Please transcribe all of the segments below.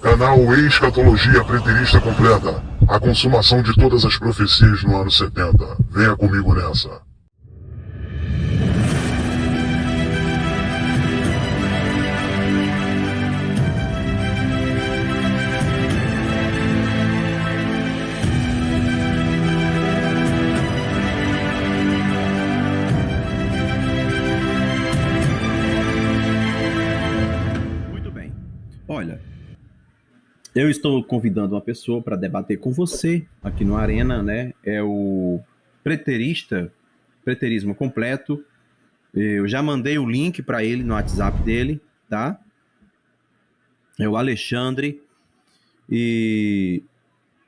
Canal Escatologia Preterista Completa. A consumação de todas as profecias no ano 70. Venha comigo nessa. Muito bem. Olha, eu estou convidando uma pessoa para debater com você aqui no Arena, né? É o Preterismo Completo. Eu já mandei o link para ele no WhatsApp dele, tá? É o Alexandre. E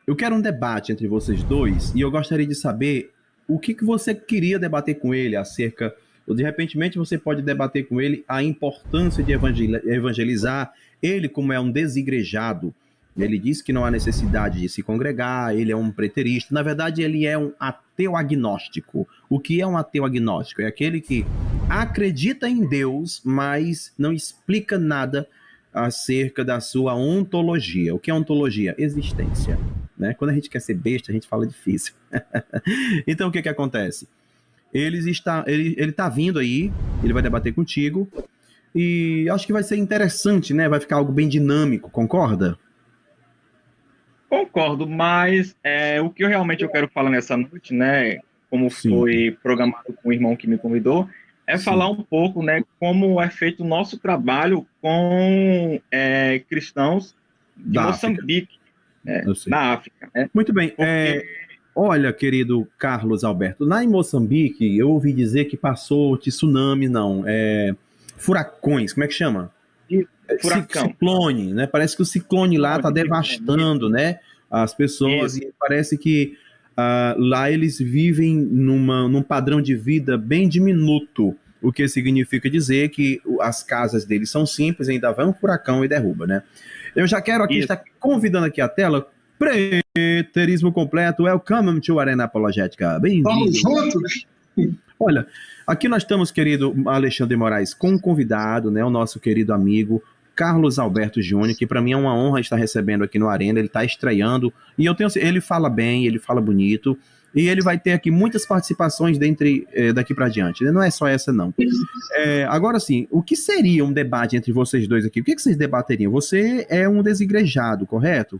eu quero um debate entre vocês dois e eu gostaria de saber o que você queria debater com ele acerca. Ou de repente você pode debater com ele a importância de evangelizar. Ele, como é um desigrejado, ele diz que não há necessidade de se congregar, ele é um preterista. Na verdade, ele é um ateu agnóstico. O que é um ateu agnóstico? É aquele que acredita em Deus, mas não explica nada acerca da sua ontologia. O que é ontologia? Existência. Né? Quando a gente quer ser besta, a gente fala difícil. Então, o que acontece? Ele está vindo aí, ele vai debater contigo, e acho que vai ser interessante, né? Vai ficar algo bem dinâmico, concorda? Concordo, mas o que eu realmente quero falar nessa noite, né, como Sim. foi programado com o irmão que me convidou, é Sim. falar um pouco, né, como é feito o nosso trabalho com cristãos de Da Moçambique, na África. Né? Muito bem. Porque... Olha, querido Carlos Alberto, lá em Moçambique, eu ouvi dizer que passou tsunami, furacões, como é que chama? Furacão. Ciclone, né? Parece que o ciclone lá está devastando, né, as pessoas. Isso. E parece que lá eles vivem num padrão de vida bem diminuto, o que significa dizer que as casas deles são simples, ainda vai um furacão e derruba, né? Eu já quero aqui estar convidando aqui a tela. Preterismo Completo, welcome to Arena Apologética. Bem-vindo. Vamos juntos? Olha, aqui nós estamos, querido Alexandre Moraes, com um convidado, né, o nosso querido amigo Carlos Alberto Júnior, que para mim é uma honra estar recebendo aqui no Arena. Ele está estreando e ele fala bem, ele fala bonito e ele vai ter aqui muitas participações daqui para diante. Não é só essa, não. Agora sim, o que seria um debate entre vocês dois aqui? O que vocês debateriam? Você é um desigrejado, correto?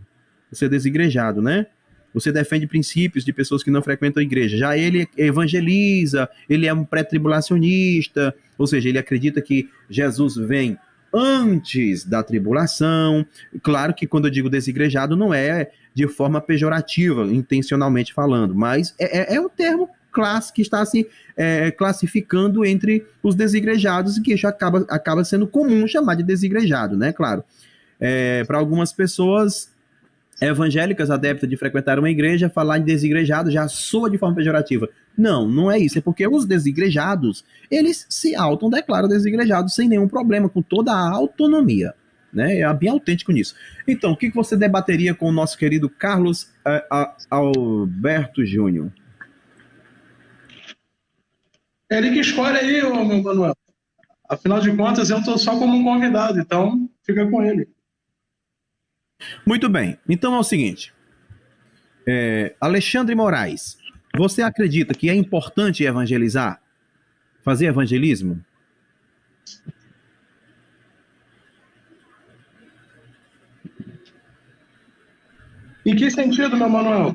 Você é desigrejado, né? Você defende princípios de pessoas que não frequentam a igreja. Já ele evangeliza, ele é um pré-tribulacionista, ou seja, ele acredita que Jesus vem antes da tribulação. Claro que quando eu digo desigrejado não é de forma pejorativa, intencionalmente falando, mas é um termo que está se classificando entre os desigrejados e que já acaba sendo comum chamar de desigrejado, né? Claro. Para algumas pessoas evangélicas adeptas de frequentar uma igreja, falar em desigrejado já soa de forma pejorativa. Não é isso. É porque os desigrejados, eles se autodeclaram desigrejados sem nenhum problema, com toda a autonomia. Né? É bem autêntico nisso. Então, o que você debateria com o nosso querido Carlos Alberto Júnior? Ele que escolhe aí, meu Manuel. Afinal de contas, eu estou só como um convidado, então fica com ele. Muito bem, então é o seguinte, Alexandre Moraes, você acredita que é importante evangelizar? Fazer evangelismo? Em que sentido, meu Manuel?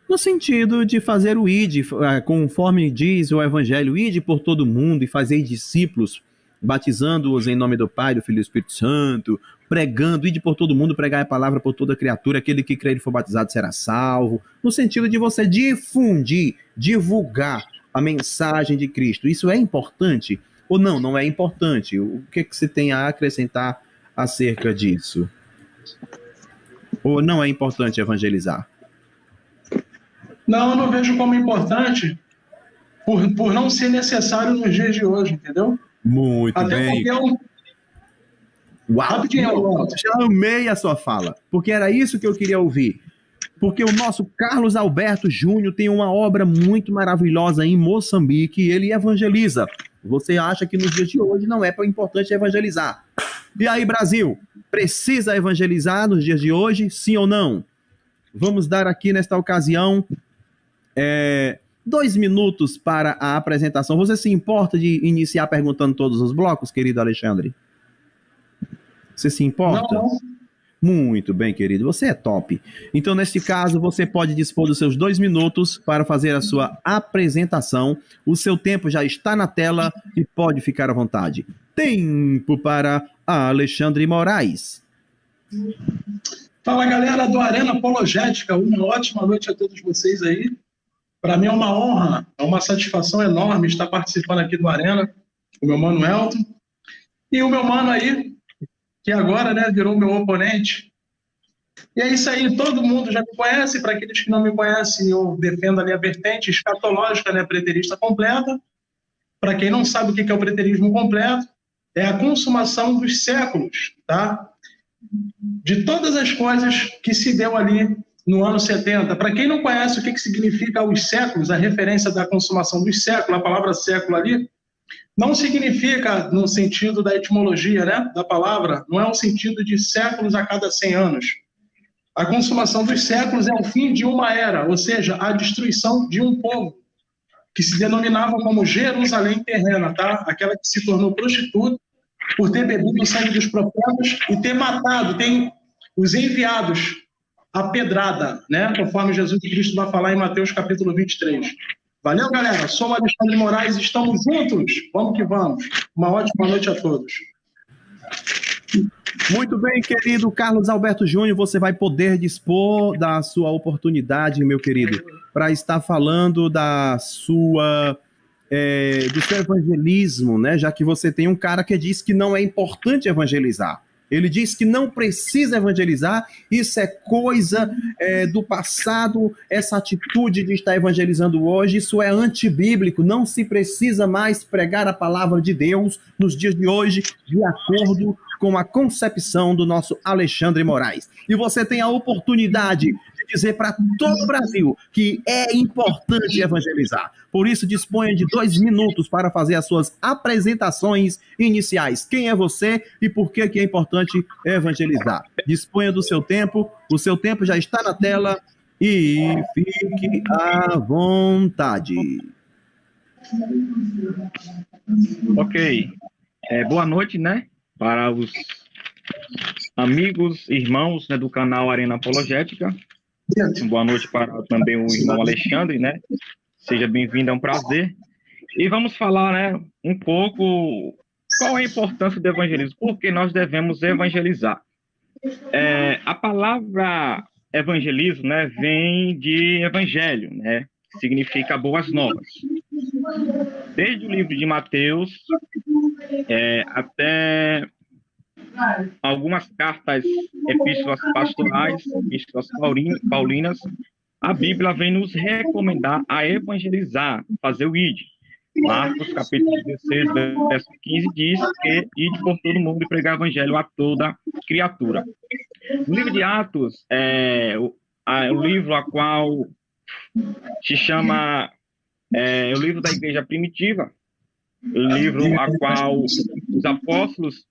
No sentido de fazer o ide, conforme diz o evangelho, ide por todo mundo e fazer discípulos, batizando-os em nome do Pai, do Filho e do Espírito Santo, pregando, ide por todo mundo, pregar a palavra por toda criatura, aquele que crer e for batizado será salvo, no sentido de você difundir, divulgar a mensagem de Cristo. Isso é importante ou não? Não é importante? O que você tem a acrescentar acerca disso? Ou não é importante evangelizar? Não, eu não vejo como importante por não ser necessário nos dias de hoje, entendeu? Muito Até bem. Porque Uau, rapidinho, já amei a sua fala, porque era isso que eu queria ouvir. Porque o nosso Carlos Alberto Júnior tem uma obra muito maravilhosa em Moçambique e ele evangeliza. Você acha que nos dias de hoje não é importante evangelizar? E aí, Brasil, precisa evangelizar nos dias de hoje, sim ou não? Vamos dar aqui, nesta ocasião, 2 minutos para a apresentação. Você se importa de iniciar perguntando todos os blocos, querido Alexandre? Você se importa? Não. Muito bem, querido. Você é top. Então, neste caso, você pode dispor dos seus 2 minutos para fazer a sua apresentação. O seu tempo já está na tela e pode ficar à vontade. Tempo para Alexandre Moraes. Fala, galera do Arena Apologética. Uma ótima noite a todos vocês aí. Para mim é uma honra, é uma satisfação enorme estar participando aqui do Arena, com o meu mano Elton. E o meu mano aí, que agora, né, virou meu oponente. E é isso aí, todo mundo já me conhece. Para aqueles que não me conhecem, eu defendo ali a vertente escatológica, né, preterista completa. Para quem não sabe o que é o preterismo completo, é a consumação dos séculos, tá? De todas as coisas que se deu ali no ano 70. Para quem não conhece o que significa os séculos, a referência da consumação dos séculos, a palavra século ali, não significa no sentido da etimologia, né, da palavra, não é o sentido de séculos a cada 100 anos. A consumação dos séculos é o fim de uma era, ou seja, a destruição de um povo, que se denominava como Jerusalém terrena, tá? Aquela que se tornou prostituta por ter bebido o sangue dos profetas e ter matado, tem os enviados à pedrada, né? Conforme Jesus Cristo vai falar em Mateus capítulo 23. Valeu, galera. Sou o Alexandre Moraes, estamos juntos. Vamos que vamos. Uma ótima noite a todos. Muito bem, querido Carlos Alberto Júnior, você vai poder dispor da sua oportunidade, meu querido, para estar falando da sua, do seu evangelismo, né? Já que você tem um cara que diz que não é importante evangelizar. Ele diz que não precisa evangelizar, isso é coisa do passado, essa atitude de estar evangelizando hoje, isso é antibíblico, não se precisa mais pregar a palavra de Deus nos dias de hoje, de acordo com a concepção do nosso Alexandre Moraes. E você tem a oportunidade de dizer para todo o Brasil que é importante evangelizar. Por isso, disponha de 2 minutos para fazer as suas apresentações iniciais. Quem é você e por que é importante evangelizar? Disponha do seu tempo, o seu tempo já está na tela e fique à vontade. Ok. Boa noite, né? Para os amigos, irmãos, né, do canal Arena Apologética. Boa noite para também o irmão Alexandre, né? Seja bem-vindo, é um prazer. E vamos falar, né, um pouco qual é a importância do evangelismo, por que nós devemos evangelizar. A palavra evangelismo, né, vem de evangelho, né? Significa boas novas. Desde o livro de Mateus até algumas cartas, epístolas pastorais, epístolas paulinas, a Bíblia vem nos recomendar a evangelizar, fazer o ide. Marcos, capítulo 16, verso 15, diz que ide por todo mundo e pregar o evangelho a toda criatura. O livro de Atos o livro a qual se chama o livro da igreja primitiva, o livro a qual os apóstolos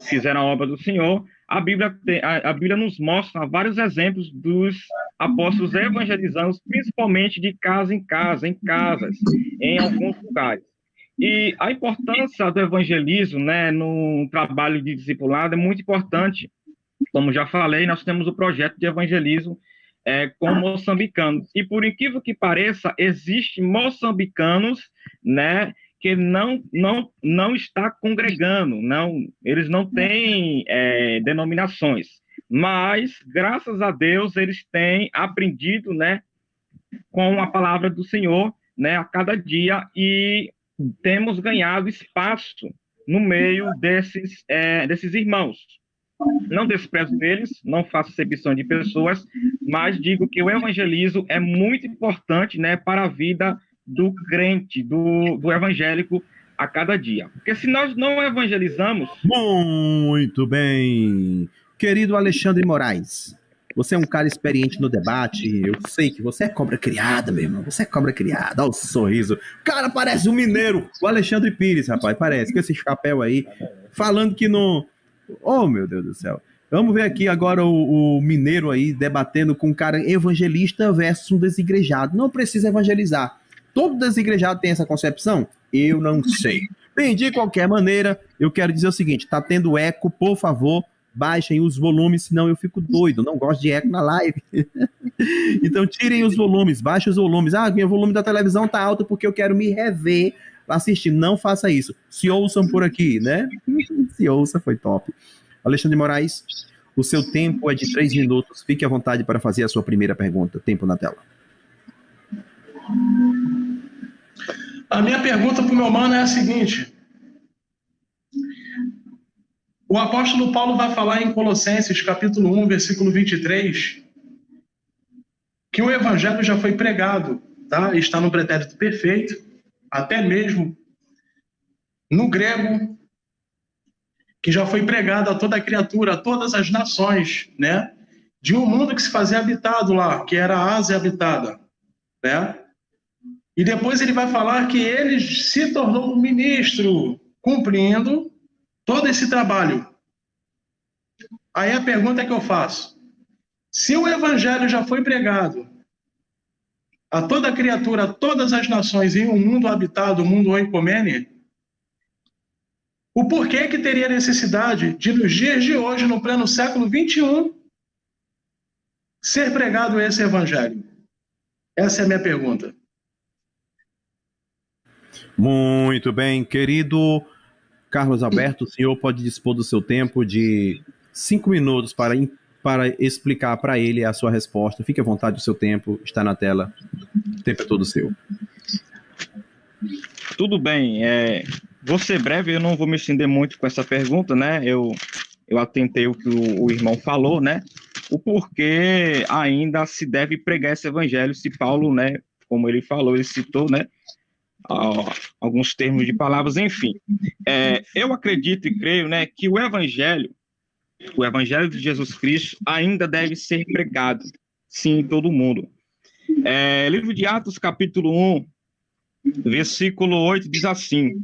fizeram a obra do Senhor. A Bíblia nos mostra vários exemplos dos apóstolos evangelizando, principalmente de casa em casa, em casas, em alguns lugares. E a importância do evangelismo, né, no trabalho de discipulado é muito importante. Como já falei, nós temos o projeto de evangelismo com moçambicanos. E por incrível que pareça, existem moçambicanos, né, que não está congregando, eles não têm denominações, mas, graças a Deus, eles têm aprendido, né, com a palavra do Senhor, né, a cada dia, e temos ganhado espaço no meio desses irmãos. Não desprezo eles, não faço acepção de pessoas, mas digo que o evangelismo é muito importante, né, para a vida do crente, do evangélico a cada dia. Porque se nós não evangelizamos... Muito bem. Querido Alexandre Moraes, você é um cara experiente no debate, eu sei que você é cobra criada, meu irmão, você é cobra criada, olha o sorriso. O cara parece um mineiro, o Alexandre Pires, rapaz, parece, com esse chapéu aí, falando que Oh, meu Deus do céu. Vamos ver aqui agora o mineiro aí debatendo com um cara evangelista versus um desigrejado. Não precisa evangelizar. Todo desigrejado tem essa concepção? Eu não sei. Bem, de qualquer maneira, eu quero dizer o seguinte, tá tendo eco, por favor, baixem os volumes, senão eu fico doido, não gosto de eco na live. Então tirem os volumes, baixem os volumes. Ah, meu volume da televisão tá alto porque eu quero me rever assistindo. Não faça isso. Se ouçam por aqui, né? Se ouça, foi top. Alexandre Moraes, o seu tempo é de 3 minutos. Fique à vontade para fazer a sua primeira pergunta. Tempo na tela. A minha pergunta para o meu mano é a seguinte. O apóstolo Paulo vai falar em Colossenses, capítulo 1, versículo 23, que o evangelho já foi pregado, tá? Está no pretérito perfeito, até mesmo no grego, que já foi pregado a toda criatura, a todas as nações, né? De um mundo que se fazia habitado lá, que era a Ásia habitada, né? E depois ele vai falar que ele se tornou um ministro, cumprindo todo esse trabalho. Aí a pergunta que eu faço, se o evangelho já foi pregado a toda criatura, a todas as nações em um mundo habitado, um mundo oikomene, o porquê que teria necessidade de, nos dias de hoje, no pleno século XXI, ser pregado esse evangelho? Essa é a minha pergunta. Muito bem, querido Carlos Alberto, o senhor pode dispor do seu tempo de 5 minutos para explicar para ele a sua resposta. Fique à vontade, o seu tempo está na tela. O tempo é todo seu. Tudo bem. Vou ser breve, eu não vou me estender muito com essa pergunta, né? Eu atentei o que o irmão falou, né? O porquê ainda se deve pregar esse evangelho, se Paulo, né? Como ele falou, ele citou, né? Alguns termos de palavras, enfim. Eu acredito e creio, né, que o evangelho de Jesus Cristo ainda deve ser pregado, sim, em todo mundo. Livro de Atos, capítulo 1, versículo 8, diz assim: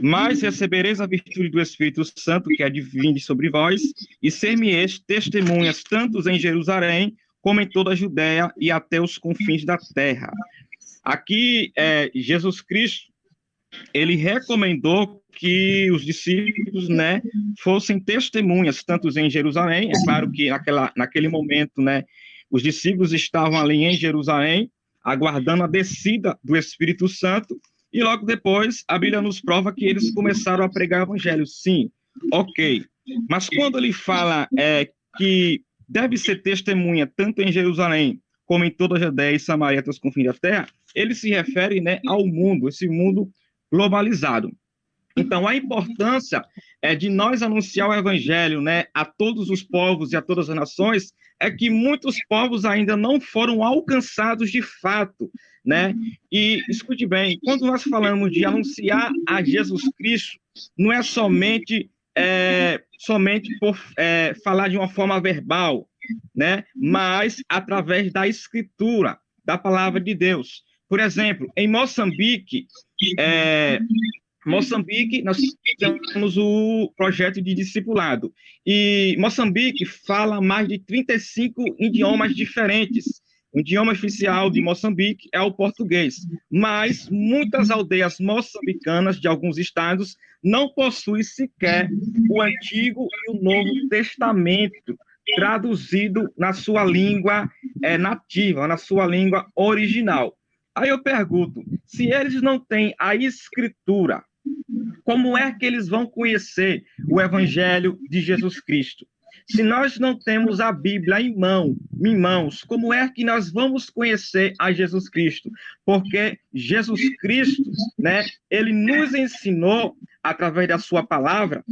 mas recebereis a virtude do Espírito Santo, que há de vir sobre vós, e ser-me-eis testemunhas, tanto em Jerusalém, como em toda a Judéia e até os confins da terra. Aqui, Jesus Cristo, ele recomendou que os discípulos, né, fossem testemunhas, tanto em Jerusalém. É claro que naquele momento, né, os discípulos estavam ali em Jerusalém, aguardando a descida do Espírito Santo, e logo depois a Bíblia nos prova que eles começaram a pregar o evangelho. Sim, ok. Mas quando ele fala que deve ser testemunha tanto em Jerusalém como em toda a Judéia e Samaria até os confins da terra, ele se refere, né, ao mundo, esse mundo globalizado. Então, a importância de nós anunciar o evangelho, né, a todos os povos e a todas as nações, é que muitos povos ainda não foram alcançados de fato, né? E escute bem, quando nós falamos de anunciar a Jesus Cristo, não é somente por falar de uma forma verbal, né? Mas através da Escritura, da Palavra de Deus. Por exemplo, em Moçambique, nós temos o projeto de discipulado. E Moçambique fala mais de 35 idiomas diferentes. O idioma oficial de Moçambique é o português. Mas muitas aldeias moçambicanas de alguns estados não possuem sequer o Antigo e o Novo Testamento traduzido na sua língua nativa, na sua língua original. Aí eu pergunto, se eles não têm a Escritura, como é que eles vão conhecer o Evangelho de Jesus Cristo? Se nós não temos a Bíblia em mãos, como é que nós vamos conhecer a Jesus Cristo? Porque Jesus Cristo, né, ele nos ensinou, através da sua palavra,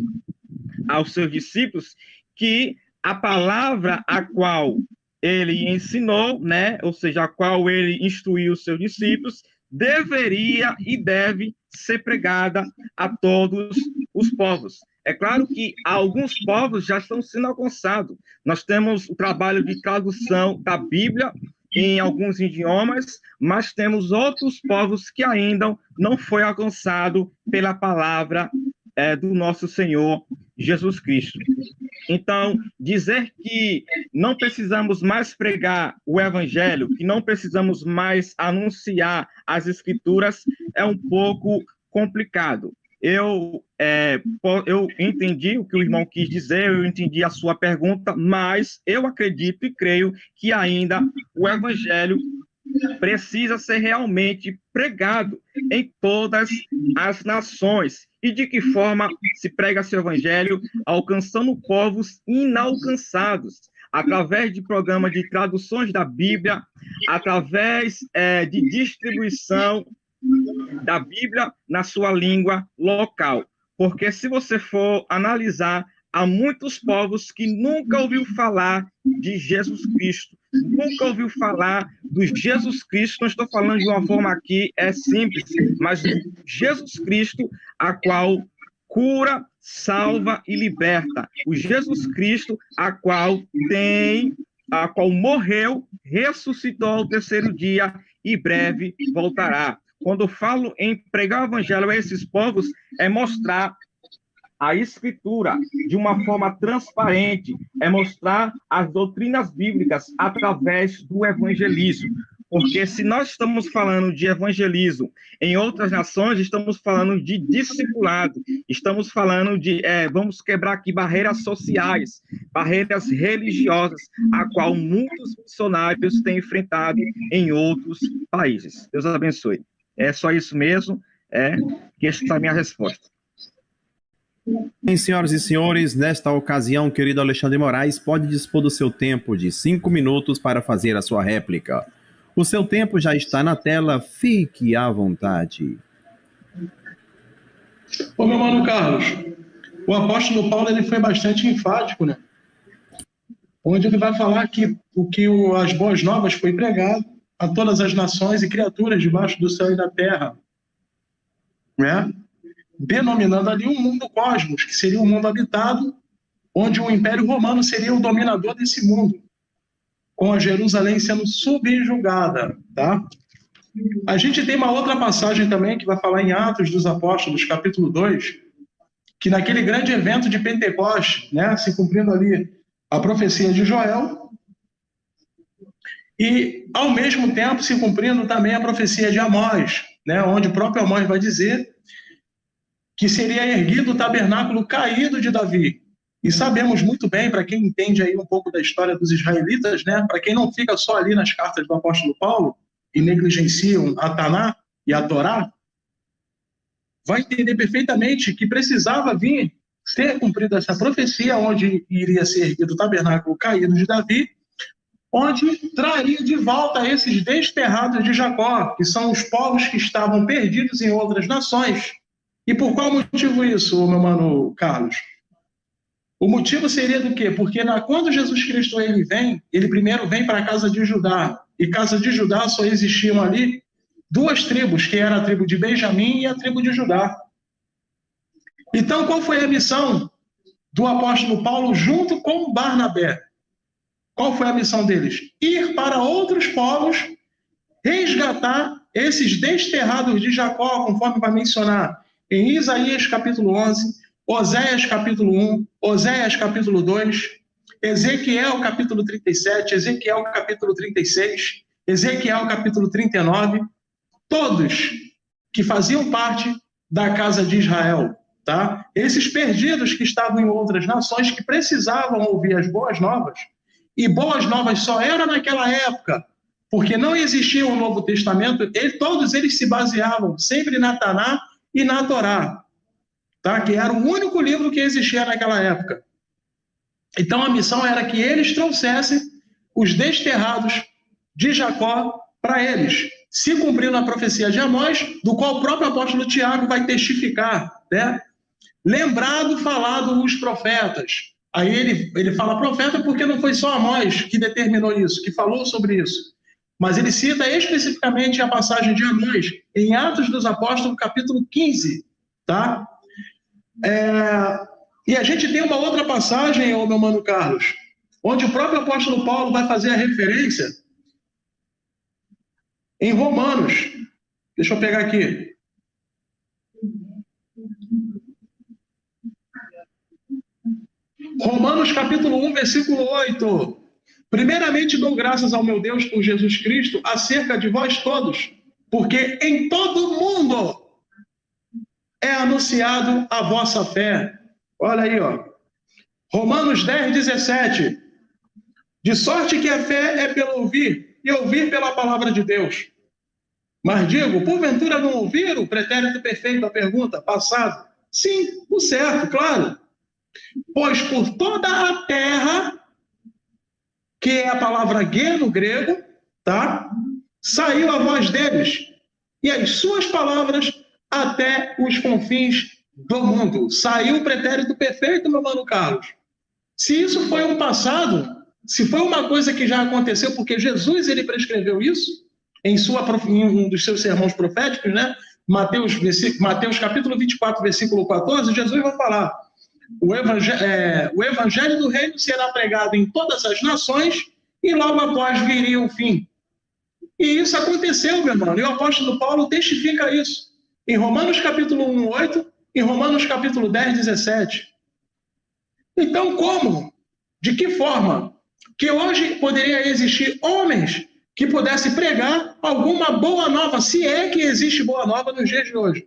aos seus discípulos, que a palavra a qual ele ensinou, né, ou seja, a qual ele instruiu os seus discípulos, deveria e deve ser pregada a todos os povos. É claro que alguns povos já estão sendo alcançados. Nós temos o trabalho de tradução da Bíblia em alguns idiomas, mas temos outros povos que ainda não foi alcançado pela palavra do nosso Senhor Jesus Cristo. Então, dizer que não precisamos mais pregar o Evangelho, que não precisamos mais anunciar as Escrituras, é um pouco complicado. Eu entendi o que o irmão quis dizer, eu entendi a sua pergunta, mas eu acredito e creio que ainda o Evangelho precisa ser realmente pregado em todas as nações. E de que forma se prega esse Evangelho? Alcançando povos inalcançados, através de programas de traduções da Bíblia, através de distribuição da Bíblia na sua língua local. Porque se você for analisar, há muitos povos que nunca ouviu falar de Jesus Cristo, nunca ouviu falar do Jesus Cristo. Não estou falando de uma forma aqui simples, mas Jesus Cristo, a qual cura, salva e liberta. O Jesus Cristo, a qual morreu, ressuscitou ao terceiro dia e breve voltará. Quando eu falo em pregar o Evangelho a esses povos, é mostrar a Escritura de uma forma transparente, é mostrar as doutrinas bíblicas através do evangelismo. Porque se nós estamos falando de evangelismo em outras nações, estamos falando de discipulado, estamos falando de, vamos quebrar aqui barreiras sociais, barreiras religiosas, a qual muitos missionários têm enfrentado em outros países. Deus abençoe. É só isso mesmo, que esta é a minha resposta. Bem, senhoras e senhores, nesta ocasião, querido Alexandre Moraes, pode dispor do seu tempo de 5 minutos para fazer a sua réplica. O seu tempo já está na tela, fique à vontade. Ô, meu mano Carlos, o apóstolo Paulo ele foi bastante enfático, né? Onde ele vai falar que as boas novas foi pregado a todas as nações e criaturas debaixo do céu e da terra, né? Denominando ali um mundo cosmos, que seria um mundo habitado, onde o Império Romano seria o dominador desse mundo, com a Jerusalém sendo subjugada, tá? A gente tem uma outra passagem também que vai falar em Atos dos Apóstolos, capítulo 2, que naquele grande evento de Pentecostes, né, se cumprindo ali a profecia de Joel, e ao mesmo tempo se cumprindo também a profecia de Amós, né, onde o próprio Amós vai dizer que seria erguido o tabernáculo caído de Davi. E sabemos muito bem, para quem entende aí um pouco da história dos israelitas, né, para quem não fica só ali nas cartas do apóstolo Paulo e negligenciam a Taná e a Torá, vai entender perfeitamente que precisava vir ser cumprida essa profecia, onde iria ser erguido o tabernáculo caído de Davi, onde traria de volta esses desterrados de Jacó, que são os povos que estavam perdidos em outras nações. E por qual motivo isso, meu mano Carlos? O motivo seria do quê? Porque quando Jesus Cristo ele primeiro vem para a casa de Judá. E casa de Judá só existiam ali 2 tribos, que era a tribo de Benjamim e a tribo de Judá. Então, qual foi a missão do apóstolo Paulo junto com Barnabé? Qual foi a missão deles? Ir para outros povos, resgatar esses desterrados de Jacó, conforme vai mencionar em Isaías capítulo 11, Oséias capítulo 1, Oséias capítulo 2, Ezequiel capítulo 37, Ezequiel capítulo 36, Ezequiel capítulo 39, todos que faziam parte da casa de Israel, tá? Esses perdidos que estavam em outras nações que precisavam ouvir as boas novas, e boas novas só era naquela época, porque não existia o Novo Testamento, todos eles se baseavam sempre na Taná e na Torá, tá? Que era o único livro que existia naquela época. Então a missão era que eles trouxessem os desterrados de Jacó para eles, se cumprindo a profecia de Amós, do qual o próprio apóstolo Tiago vai testificar, né? Lembrado, falado os profetas. Aí ele fala profeta porque não foi só Amós que determinou isso, que falou sobre isso. Mas ele cita especificamente a passagem de Amós em Atos dos Apóstolos, capítulo 15, tá? E a gente tem uma outra passagem, meu mano Carlos, onde o próprio apóstolo Paulo vai fazer a referência em Romanos. Deixa eu pegar aqui. Romanos capítulo 1, versículo 8. Primeiramente dou graças ao meu Deus por Jesus Cristo acerca de vós todos, porque em todo o mundo é anunciado a vossa fé. Olha aí, ó. Romanos 10, 17. De sorte que a fé é pelo ouvir, e ouvir pela palavra de Deus. Mas digo, porventura não ouviram? O pretérito perfeito da pergunta, passado. Sim, o certo, claro. Pois por toda a terra, que é a palavra guê no grego, tá? Saiu a voz deles, e as suas palavras até os confins do mundo. Saiu o pretérito perfeito, meu mano Carlos. Se isso foi um passado, se foi uma coisa que já aconteceu, porque Jesus ele prescreveu isso em um dos seus sermões proféticos, né? Mateus capítulo 24, versículo 14, Jesus vai falar: o evangelho do reino será pregado em todas as nações e logo após viria o fim. E isso aconteceu, meu irmão, e o apóstolo Paulo testifica isso em Romanos capítulo 1, 8 e Romanos capítulo 10, 17. Então, como? De que forma? Que hoje poderia existir homens que pudessem pregar alguma boa nova, se é que existe boa nova nos dias de hoje.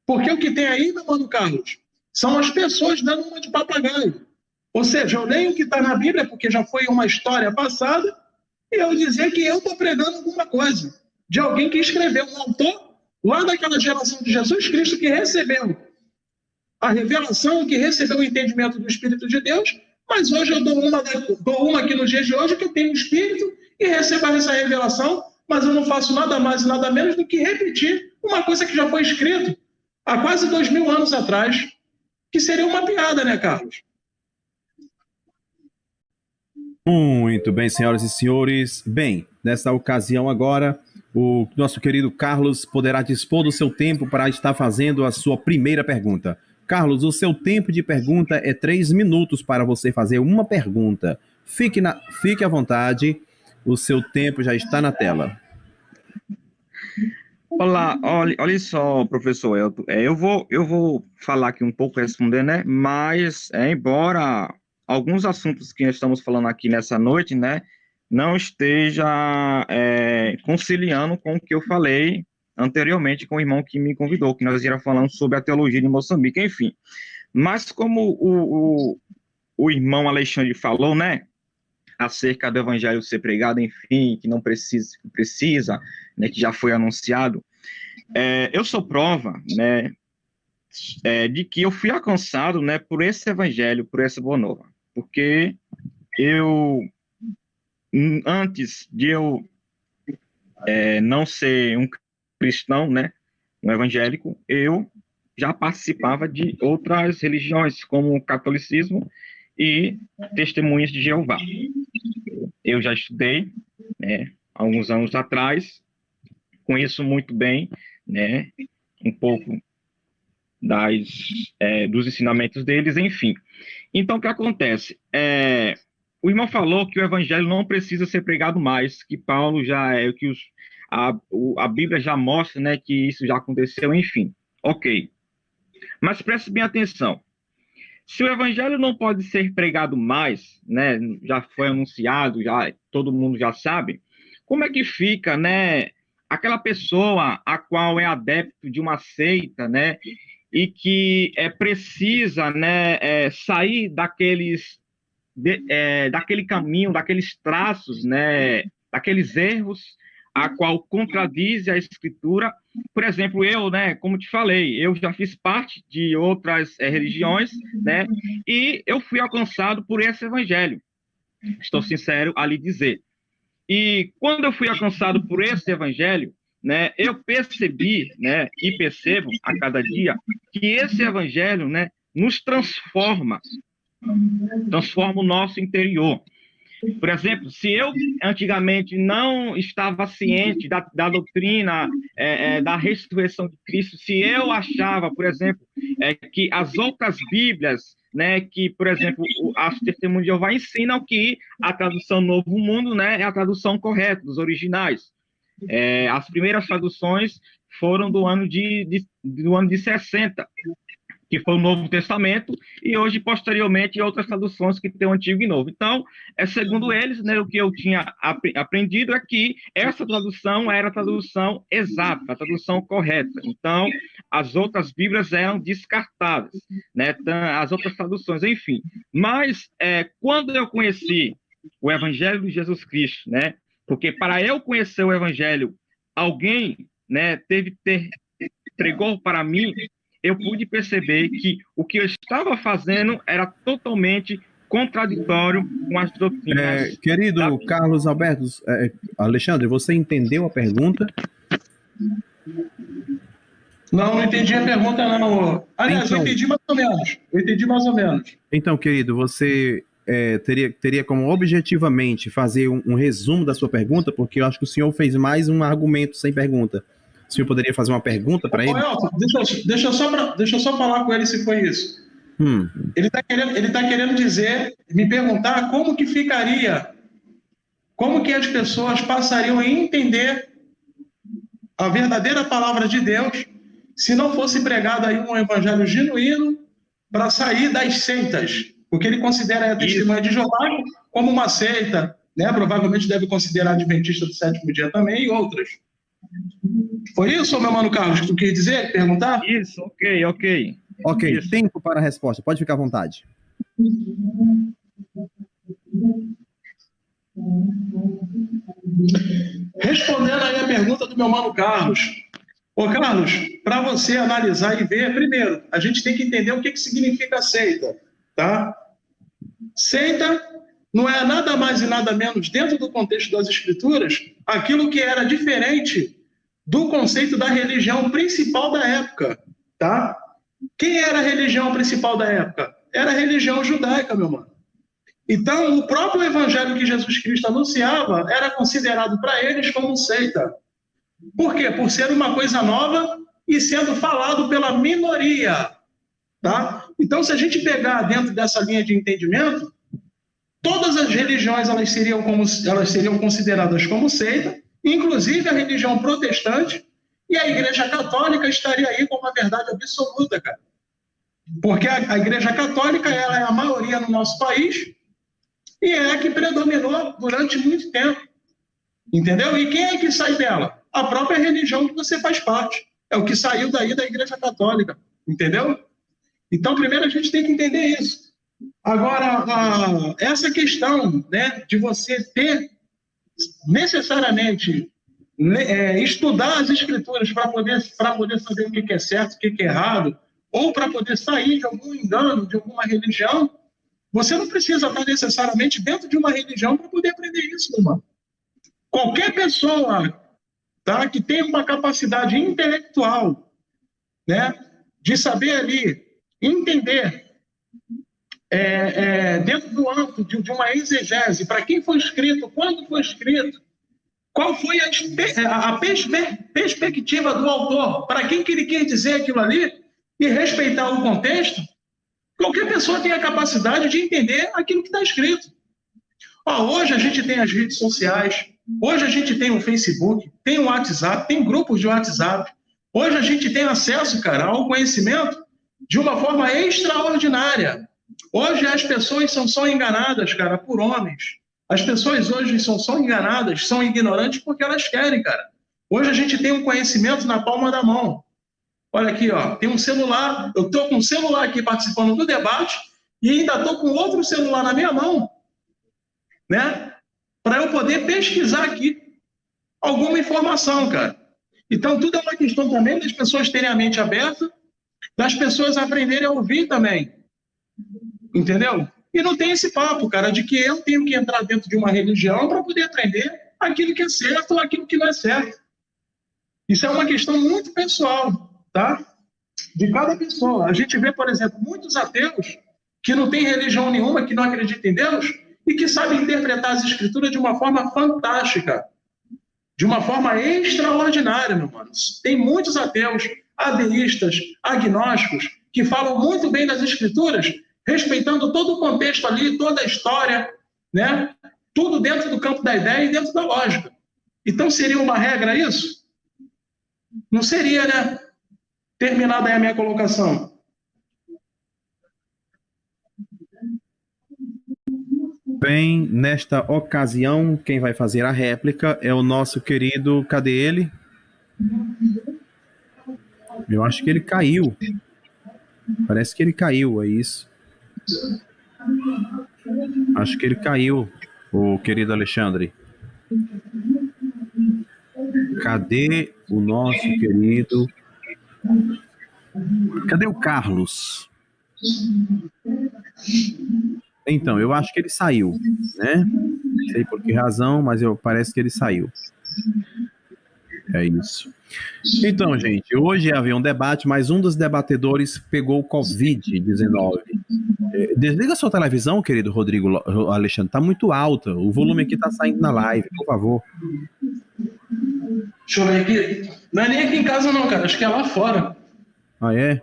Porque o que tem aí, meu mano Carlos, são as pessoas dando uma de papagaio. Ou seja, eu leio o que está na Bíblia, porque já foi uma história passada, e eu dizer que eu estou pregando alguma coisa de alguém que escreveu, um autor lá daquela geração de Jesus Cristo que recebeu a revelação, que recebeu o entendimento do Espírito de Deus, mas hoje eu dou uma aqui nos dias de hoje que eu tenho o Espírito e recebo essa revelação, mas eu não faço nada mais e nada menos do que repetir uma coisa que já foi escrito há quase 2000 anos atrás, que seria uma piada, né, Carlos? Muito bem, senhoras e senhores. Bem, nesta ocasião agora, o nosso querido Carlos poderá dispor do seu tempo para estar fazendo a sua primeira pergunta. Carlos, o seu tempo de pergunta é 3 minutos para você fazer uma pergunta. Fique à vontade, o seu tempo já está na tela. Olá, olha só, professor Elton, eu vou falar aqui um pouco, responder, né, mas embora alguns assuntos que estamos falando aqui nessa noite, né, não esteja conciliando com o que eu falei anteriormente com o irmão que me convidou, que nós íamos falando sobre a teologia de Moçambique, enfim. Mas como o irmão Alexandre falou, né, acerca do evangelho ser pregado, enfim, que não precisa, né, que já foi anunciado, eu sou prova, né, de que eu fui alcançado, né, por esse evangelho, por essa boa nova, porque antes de eu não ser um cristão, né, um evangélico, eu já participava de outras religiões, como o catolicismo e Testemunhas de Jeová. Eu já estudei, né, alguns anos atrás, conheço muito bem, né, um pouco dos ensinamentos deles, enfim. Então, o que acontece? O irmão falou que o evangelho não precisa ser pregado mais, que Paulo a Bíblia já mostra, né, que isso já aconteceu, enfim. Ok. Mas preste bem atenção. Se o evangelho não pode ser pregado mais, né, já foi anunciado, já todo mundo já sabe, como é que fica, né, aquela pessoa a qual é adepto de uma seita, né, e que precisa, né, sair daquele caminho, daqueles traços, né, daqueles erros a qual contradiz a Escritura. Por exemplo, eu, né, como te falei, eu já fiz parte de outras religiões, né, e eu fui alcançado por esse evangelho. Estou sincero a lhe dizer. E quando eu fui alcançado por esse evangelho, né, eu percebi, né, e percebo a cada dia que esse evangelho, né, nos transforma o nosso interior. Por exemplo, se eu antigamente não estava ciente da doutrina da ressurreição de Cristo, se eu achava, por exemplo, que as outras Bíblias, né, que, por exemplo, as Testemunhas de Jeová ensinam que a tradução Novo Mundo, né, é a tradução correta dos originais. As primeiras traduções foram do ano de 60. que foi o Novo Testamento, e hoje, posteriormente, outras traduções que tem o Antigo e Novo. Então, segundo eles, né, o que eu tinha aprendido é que essa tradução era a tradução exata, a tradução correta. Então, as outras Bíblias eram descartadas, né, as outras traduções, enfim. Mas, quando eu conheci o Evangelho de Jesus Cristo, né, porque para eu conhecer o Evangelho, alguém, né, entregou para mim, eu pude perceber que o que eu estava fazendo era totalmente contraditório com as doutrinas. Querido Carlos Alberto, Alexandre, você entendeu a pergunta? Não entendi a pergunta, não. Aliás, então, eu entendi mais ou menos. Então, querido, você teria como objetivamente fazer um resumo da sua pergunta, porque eu acho que o senhor fez mais um argumento sem pergunta. O senhor poderia fazer uma pergunta para ele? Elton, deixa eu só falar com ele se foi isso. Ele tá querendo me perguntar como que ficaria, como que as pessoas passariam a entender a verdadeira palavra de Deus se não fosse pregado aí um evangelho genuíno para sair das seitas, porque ele considera a testemunha de Jeová como uma seita, né? Provavelmente deve considerar a adventista do sétimo dia também e outras. Foi isso, meu mano Carlos, que tu quis dizer, perguntar? Isso, ok. Ok, Isso. Tempo para a resposta, pode ficar à vontade. Respondendo aí a pergunta do meu mano Carlos. Ô Carlos, para você analisar e ver, primeiro, a gente tem que entender o que significa seita, tá? Seita não é nada mais e nada menos, dentro do contexto das Escrituras, aquilo que era diferente do conceito da religião principal da época, tá? Quem era a religião principal da época? Era a religião judaica, meu mano. Então, o próprio evangelho que Jesus Cristo anunciava era considerado para eles como seita. Por quê? Por ser uma coisa nova e sendo falado pela minoria, tá? Então, se a gente pegar dentro dessa linha de entendimento, todas as religiões elas seriam consideradas como seita, inclusive a religião protestante, e a Igreja Católica estaria aí com uma verdade absoluta, cara. Porque a Igreja Católica ela é a maioria no nosso país e é a que predominou durante muito tempo. Entendeu? E quem é que sai dela? A própria religião que você faz parte. É o que saiu daí da Igreja Católica. Entendeu? Então, primeiro a gente tem que entender isso. Agora, essa questão, né, de você ter necessariamente estudar as Escrituras para poder saber o que é certo, o que é errado, ou para poder sair de algum engano, de alguma religião, você não precisa estar necessariamente dentro de uma religião para poder aprender isso, meu irmão. Qualquer pessoa, tá, que tem uma capacidade intelectual, né, de saber ali, entender, dentro do âmbito de uma exegese, para quem foi escrito, quando foi escrito, qual foi a perspectiva do autor, para quem que ele quer dizer aquilo ali, e respeitar o contexto, qualquer pessoa tem a capacidade de entender aquilo que está escrito. Hoje a gente tem as redes sociais, hoje a gente tem o Facebook, tem o WhatsApp, tem grupos de WhatsApp. Hoje a gente tem acesso, cara, ao conhecimento de uma forma extraordinária. Hoje as pessoas são só enganadas, cara, por homens. As pessoas hoje são só enganadas, são ignorantes porque elas querem, cara. Hoje a gente tem um conhecimento na palma da mão. Olha aqui, ó, tem um celular, eu estou com um celular aqui participando do debate e ainda estou com outro celular na minha mão, né? Para eu poder pesquisar aqui alguma informação, cara. Então, tudo é uma questão também das pessoas terem a mente aberta, das pessoas aprenderem a ouvir também. Entendeu? E não tem esse papo, cara, de que eu tenho que entrar dentro de uma religião para poder aprender aquilo que é certo ou aquilo que não é certo. Isso é uma questão muito pessoal, tá? De cada pessoa. A gente vê, por exemplo, muitos ateus que não têm religião nenhuma, que não acreditam em Deus e que sabem interpretar as escrituras de uma forma fantástica, de uma forma extraordinária, meu mano. Tem muitos ateus, ateístas, agnósticos, que falam muito bem das escrituras, respeitando todo o contexto ali, toda a história, né? Tudo dentro do campo da ideia e dentro da lógica. Então, seria uma regra isso? Não seria, né? Terminada aí a minha colocação. Bem, nesta ocasião, quem vai fazer a réplica é o nosso querido. Cadê ele? Eu acho que ele caiu. Parece que ele caiu, é isso. Acho que ele caiu, o querido Alexandre. Cadê o nosso querido? Cadê o Carlos? Então, eu acho que ele saiu, né? Não sei por que razão, mas parece que ele saiu. É isso. Então, gente, hoje havia um debate, mas um dos debatedores pegou o Covid-19. Desliga a sua televisão, querido Rodrigo Alexandre, tá muito alta. O volume aqui tá saindo na live, por favor. Deixa eu ver aqui. Não é nem aqui em casa não, cara. Acho que é lá fora. Ah, é?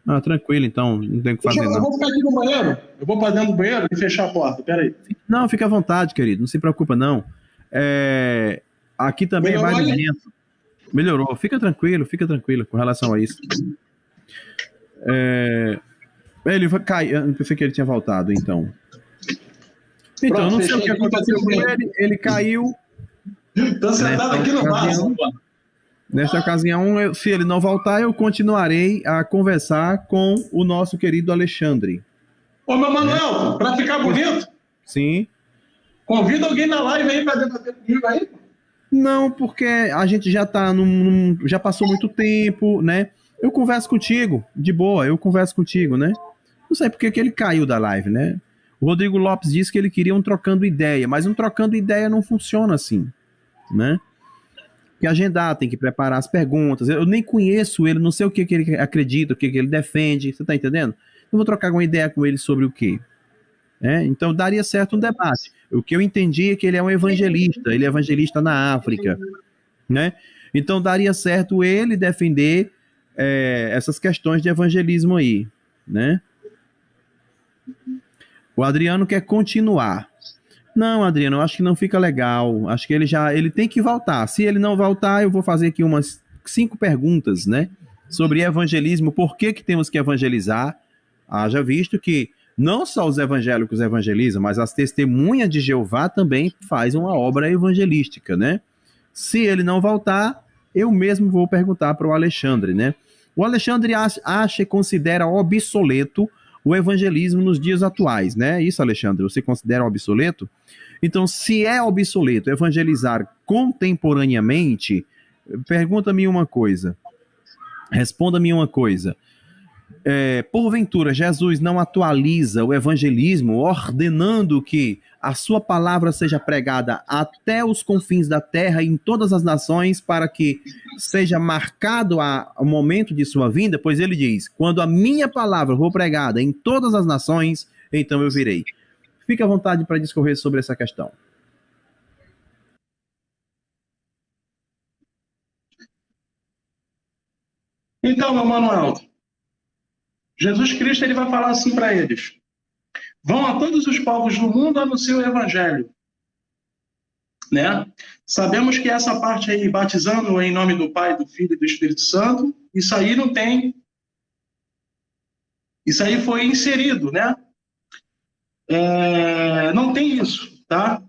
Ah, tranquilo, então. Não tem o que fazer, não. Eu vou ficar aqui no banheiro. Eu vou pra dentro do banheiro e fechar a porta. Pera aí. Não, fica à vontade, querido. Não se preocupa, não. Aqui também vai no vento. Melhorou. Fica tranquilo com relação a isso. Ele vai cair. Eu pensei que ele tinha voltado, então. Então, pronto, não sei o que aconteceu com ele. Ele caiu. Tô sentado aqui no vaso. Nesta ocasião, se ele não voltar, eu continuarei a conversar com o nosso querido Alexandre. Ô, meu Manuel, pra ficar bonito, sim, convida alguém na live aí pra debater comigo aí. Não, porque a gente já tá já passou muito tempo, né? Eu converso contigo, de boa, eu converso contigo, né? Não sei porque que ele caiu da live, né? O Rodrigo Lopes disse que ele queria um trocando ideia, mas um trocando ideia não funciona assim, né? Tem que agendar, tem que preparar as perguntas. Eu nem conheço ele, não sei o que ele acredita, o que ele defende, você tá entendendo? Eu vou trocar uma ideia com ele sobre o quê? Então daria certo um debate. O que eu entendi é que ele é um evangelista, ele é evangelista na África, né? Então daria certo ele defender essas questões de evangelismo aí, né? O Adriano quer continuar. Não, Adriano, eu acho que não fica legal. Acho que ele tem que voltar. Se ele não voltar, eu vou fazer aqui umas 5 perguntas, né? Sobre evangelismo, por que temos que evangelizar? Haja visto que não só os evangélicos evangelizam, mas as testemunhas de Jeová também fazem uma obra evangelística, né? Se ele não voltar, eu mesmo vou perguntar para o Alexandre, né? O Alexandre acha e considera obsoleto o evangelismo nos dias atuais, né? Isso, Alexandre, você considera obsoleto? Então, se é obsoleto evangelizar contemporaneamente, pergunta-me uma coisa, responda-me uma coisa. Porventura, Jesus não atualiza o evangelismo ordenando que a sua palavra seja pregada até os confins da terra em todas as nações para que seja marcado o momento de sua vinda? Pois ele diz, quando a minha palavra for pregada em todas as nações, então eu virei. Fique à vontade para discorrer sobre essa questão. Então, meu Manuel, Jesus Cristo ele vai falar assim para eles: vão a todos os povos do mundo anunciar o evangelho, né? Sabemos que essa parte aí, batizando em nome do Pai, do Filho e do Espírito Santo, isso aí não tem, isso aí foi inserido, né? Não tem isso, tá?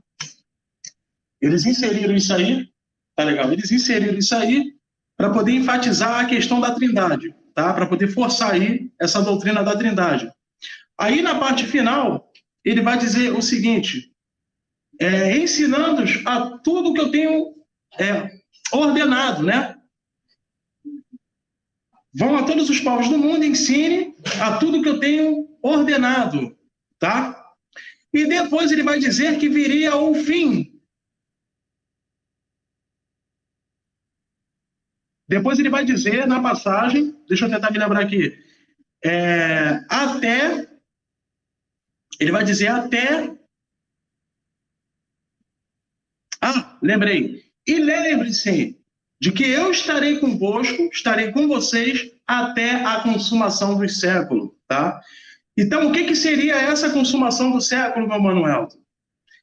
Eles inseriram isso aí, tá legal? Eles inseriram isso aí para poder enfatizar a questão da Trindade, tá? Para poder forçar aí essa doutrina da Trindade. Aí na parte final, ele vai dizer o seguinte: ensinando-os a tudo que eu tenho ordenado, né? Vão a todos os povos do mundo, ensine a tudo que eu tenho ordenado, tá? E depois ele vai dizer que viria o fim. Depois ele vai dizer na passagem, deixa eu tentar me lembrar aqui, ele vai dizer até... lembrei. E lembre-se de que eu estarei convosco, estarei com vocês até a consumação dos séculos, tá? Então, o que seria essa consumação do século, meu Manuel?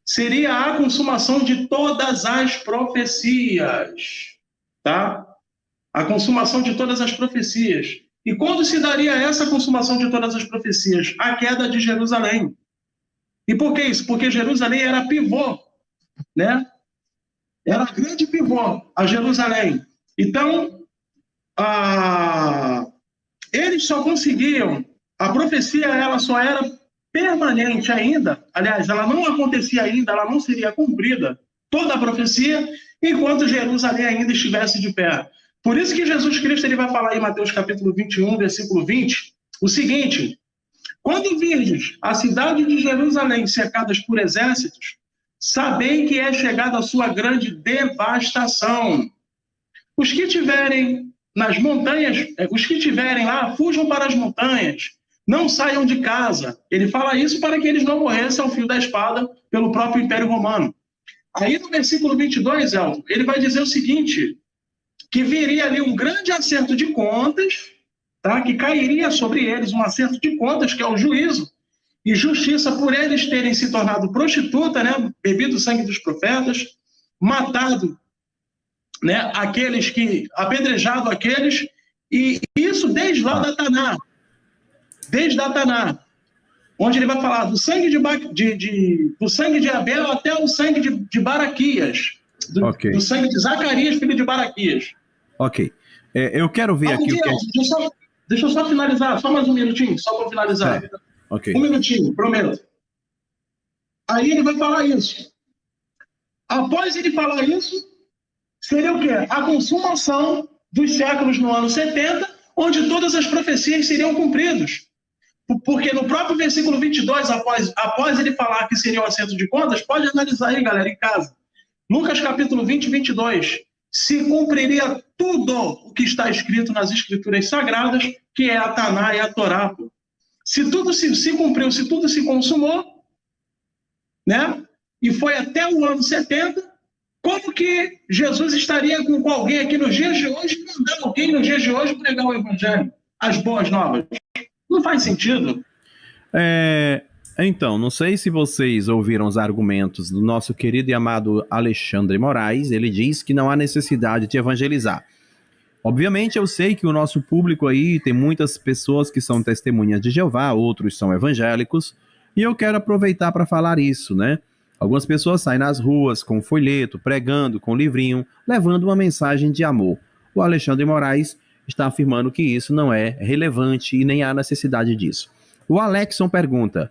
Seria a consumação de todas as profecias, tá? A consumação de todas as profecias. E quando se daria essa consumação de todas as profecias? A queda de Jerusalém. E por que isso? Porque Jerusalém era pivô, né? Era grande pivô, a Jerusalém. Então, eles só conseguiam, a profecia ela só era permanente ainda, aliás, ela não acontecia ainda, ela não seria cumprida, toda a profecia, enquanto Jerusalém ainda estivesse de pé. Por isso que Jesus Cristo ele vai falar em Mateus capítulo 21, versículo 20, o seguinte: quando virdes a cidade de Jerusalém cercadas por exércitos, sabei que é chegada a sua grande devastação. Os que tiverem nas montanhas, os que tiverem lá, fujam para as montanhas, não saiam de casa. Ele fala isso para que eles não morressem ao fio da espada pelo próprio Império Romano. Aí no versículo 22, Elton, ele vai dizer o seguinte, que viria ali um grande acerto de contas, tá? Que cairia sobre eles um acerto de contas, que é o juízo, e justiça por eles terem se tornado prostituta, né? Bebido o sangue dos profetas, matado, né? Aqueles que, apedrejado aqueles, e isso desde lá da Taná, onde ele vai falar do sangue do sangue de Abel até o sangue de Baraquias, do sangue de Zacarias, filho de Baraquias. Ok. Eu quero ver aqui o que... Deixa eu só finalizar, só mais um minutinho, só para finalizar. Okay. Um minutinho, prometo. Aí ele vai falar isso. Após ele falar isso, seria o quê? A consumação dos séculos no ano 70, onde todas as profecias seriam cumpridas. Porque no próprio versículo 22, após ele falar que seria o acerto de contas, pode analisar aí, galera, em casa. Lucas capítulo 20 e 22. Se cumpriria tudo o que está escrito nas escrituras sagradas, que é a Taná e a Torá. Se tudo se cumpriu, se tudo se consumou, né? E foi até o ano 70, como que Jesus estaria com alguém aqui nos dias de hoje, mandar alguém nos dias de hoje pregar o evangelho, as boas novas? Não faz sentido. Então, não sei se vocês ouviram os argumentos do nosso querido e amado Alexandre Moraes. Ele diz que não há necessidade de evangelizar. Obviamente, eu sei que o nosso público aí tem muitas pessoas que são testemunhas de Jeová, outros são evangélicos, e eu quero aproveitar para falar isso, né? Algumas pessoas saem nas ruas com folheto, pregando, com livrinho, levando uma mensagem de amor. O Alexandre Moraes está afirmando que isso não é relevante e nem há necessidade disso. O Alexson pergunta: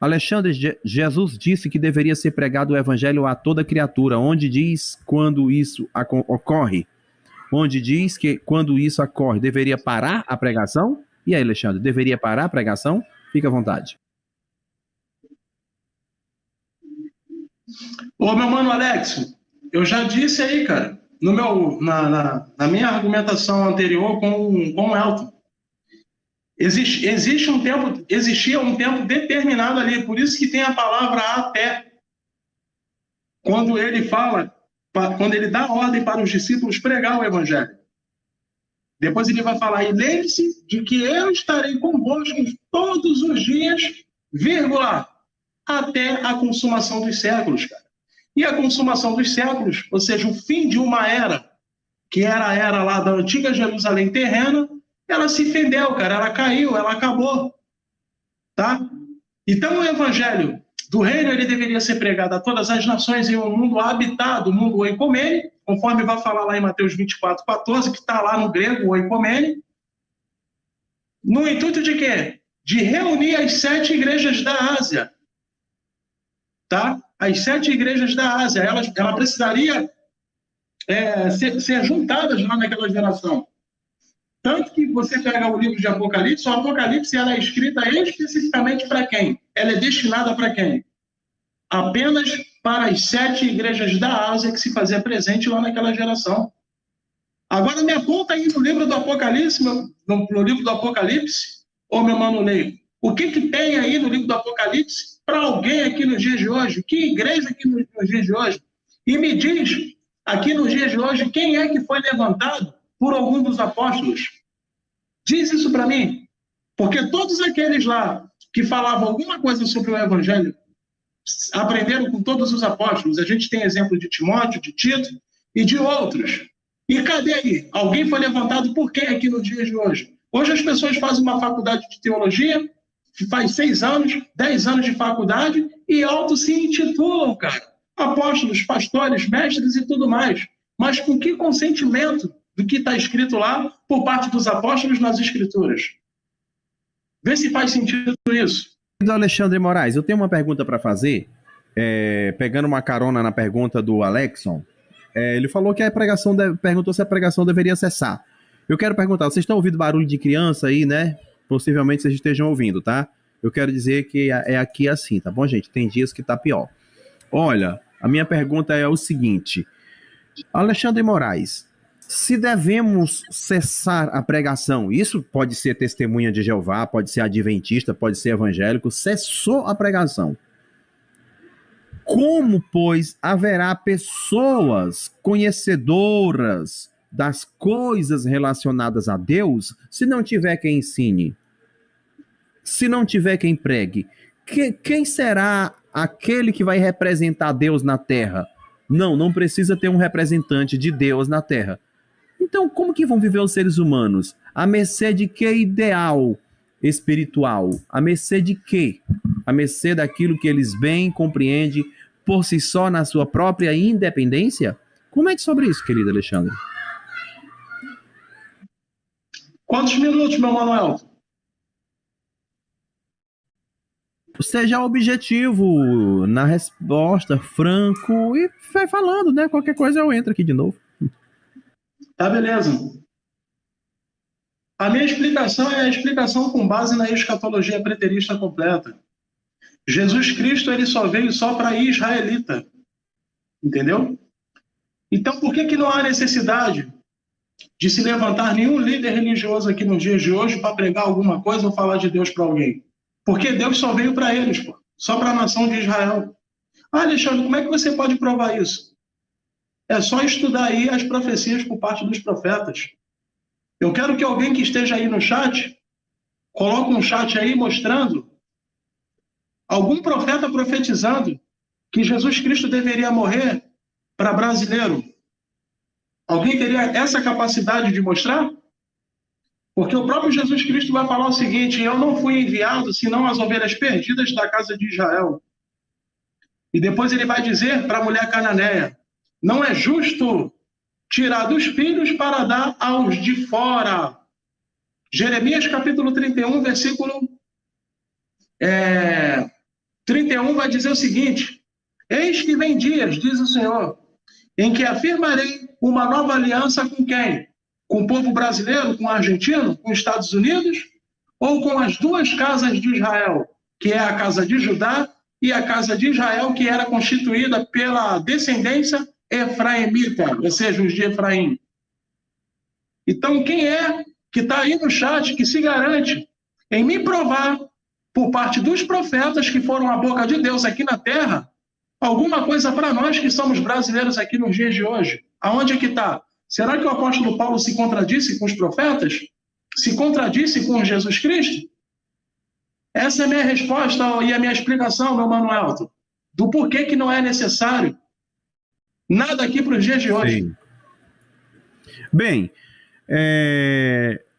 Alexandre, Jesus disse que deveria ser pregado o evangelho a toda criatura. Onde diz quando isso ocorre? Onde diz que quando isso ocorre, deveria parar a pregação? E aí, Alexandre, deveria parar a pregação? Fica à vontade. Ô, meu mano Alex, eu já disse aí, cara, na minha argumentação anterior com o Elton, existia um tempo determinado ali, por isso que tem a palavra até. Quando ele fala, quando ele dá ordem para os discípulos pregar o evangelho. Depois ele vai falar, e lembre-se de que eu estarei convosco todos os dias, vírgula, até a consumação dos séculos, cara. E a consumação dos séculos, ou seja, o fim de uma era, que era a era lá da antiga Jerusalém terrena, ela se fendeu, cara, ela caiu, ela acabou, tá? Então o evangelho do reino, ele deveria ser pregado a todas as nações em um mundo habitado, um mundo oikomene, conforme vai falar lá em Mateus 24, 14, que está lá no grego, oikomene, no intuito de quê? De reunir as 7 igrejas da Ásia, tá? As 7 igrejas da Ásia, ela precisaria ser juntadas lá naquela geração. Tanto que você pega o livro de Apocalipse, o Apocalipse ela é escrita especificamente para quem? Ela é destinada para quem? Apenas para as 7 igrejas da Ásia que se fazia presente lá naquela geração. Agora me aponta aí no livro do Apocalipse, no livro do Apocalipse, ô meu mano Ney, o que tem aí no livro do Apocalipse para alguém aqui nos dias de hoje? Que igreja aqui nos dias de hoje? E me diz, aqui nos dias de hoje, quem é que foi levantado por algum dos apóstolos? Diz isso para mim. Porque todos aqueles lá que falavam alguma coisa sobre o evangelho aprenderam com todos os apóstolos. A gente tem exemplo de Timóteo, de Tito e de outros. E cadê aí? Alguém foi levantado por quem aqui nos dias de hoje? Hoje as pessoas fazem uma faculdade de teologia, faz 6 anos, 10 anos de faculdade e se intitulam, cara, apóstolos, pastores, mestres e tudo mais. Mas com que consentimento do que está escrito lá por parte dos apóstolos nas Escrituras? Vê se faz sentido isso. Alexandre Moraes, eu tenho uma pergunta para fazer, pegando uma carona na pergunta do Alexson. Ele falou que perguntou se a pregação deveria cessar. Eu quero perguntar, vocês estão ouvindo barulho de criança aí, né? Possivelmente vocês estejam ouvindo, tá? Eu quero dizer que é aqui assim, tá bom, gente? Tem dias que tá pior. Olha, a minha pergunta é o seguinte: Alexandre Moraes, se devemos cessar a pregação, isso pode ser testemunha de Jeová, pode ser adventista, pode ser evangélico, cessou a pregação. Como, pois, haverá pessoas conhecedoras das coisas relacionadas a Deus se não tiver quem ensine? Se não tiver quem pregue? Quem será aquele que vai representar Deus na terra? Não precisa ter um representante de Deus na terra. Então, como que vão viver os seres humanos? À mercê de que ideal espiritual? À mercê de quê? À mercê daquilo que eles bem compreendem por si só na sua própria independência? Comente sobre isso, querido Alexandre. Quantos minutos, meu Manuel? Seja objetivo na resposta, franco, e vai falando, né? Qualquer coisa eu entro aqui de novo. Tá, beleza. A minha explicação é a explicação com base na escatologia preterista completa. Jesus Cristo, ele só veio só para israelita. Entendeu? Então, por que não há necessidade de se levantar nenhum líder religioso aqui nos dias de hoje para pregar alguma coisa ou falar de Deus para alguém? Porque Deus só veio para eles, pô. Só para a nação de Israel. Alexandre, como é que você pode provar isso? É só estudar aí as profecias por parte dos profetas. Eu quero que alguém que esteja aí no chat, coloque um chat aí mostrando algum profeta profetizando que Jesus Cristo deveria morrer para brasileiro. Alguém teria essa capacidade de mostrar? Porque o próprio Jesus Cristo vai falar o seguinte: eu não fui enviado senão as ovelhas perdidas da casa de Israel. E depois ele vai dizer para a mulher cananeia: não é justo tirar dos filhos para dar aos de fora. Jeremias capítulo 31, versículo 31 vai dizer o seguinte: eis que vem dias, diz o Senhor, em que afirmarei uma nova aliança com quem? Com o povo brasileiro, com o argentino, com os Estados Unidos, ou com as duas casas de Israel, que é a casa de Judá e a casa de Israel, que era constituída pela descendência efraimita, ou seja, os de Efraim. Então, quem é que está aí no chat que se garante em me provar, por parte dos profetas que foram a boca de Deus aqui na terra, alguma coisa para nós que somos brasileiros aqui nos dias de hoje? Aonde é que está? Será que o apóstolo Paulo se contradisse com os profetas? Se contradisse com Jesus Cristo? Essa é a minha resposta e a minha explicação, meu Mano Elton, do porquê que não é necessário nada aqui para os dias de hoje. Sim. Bem,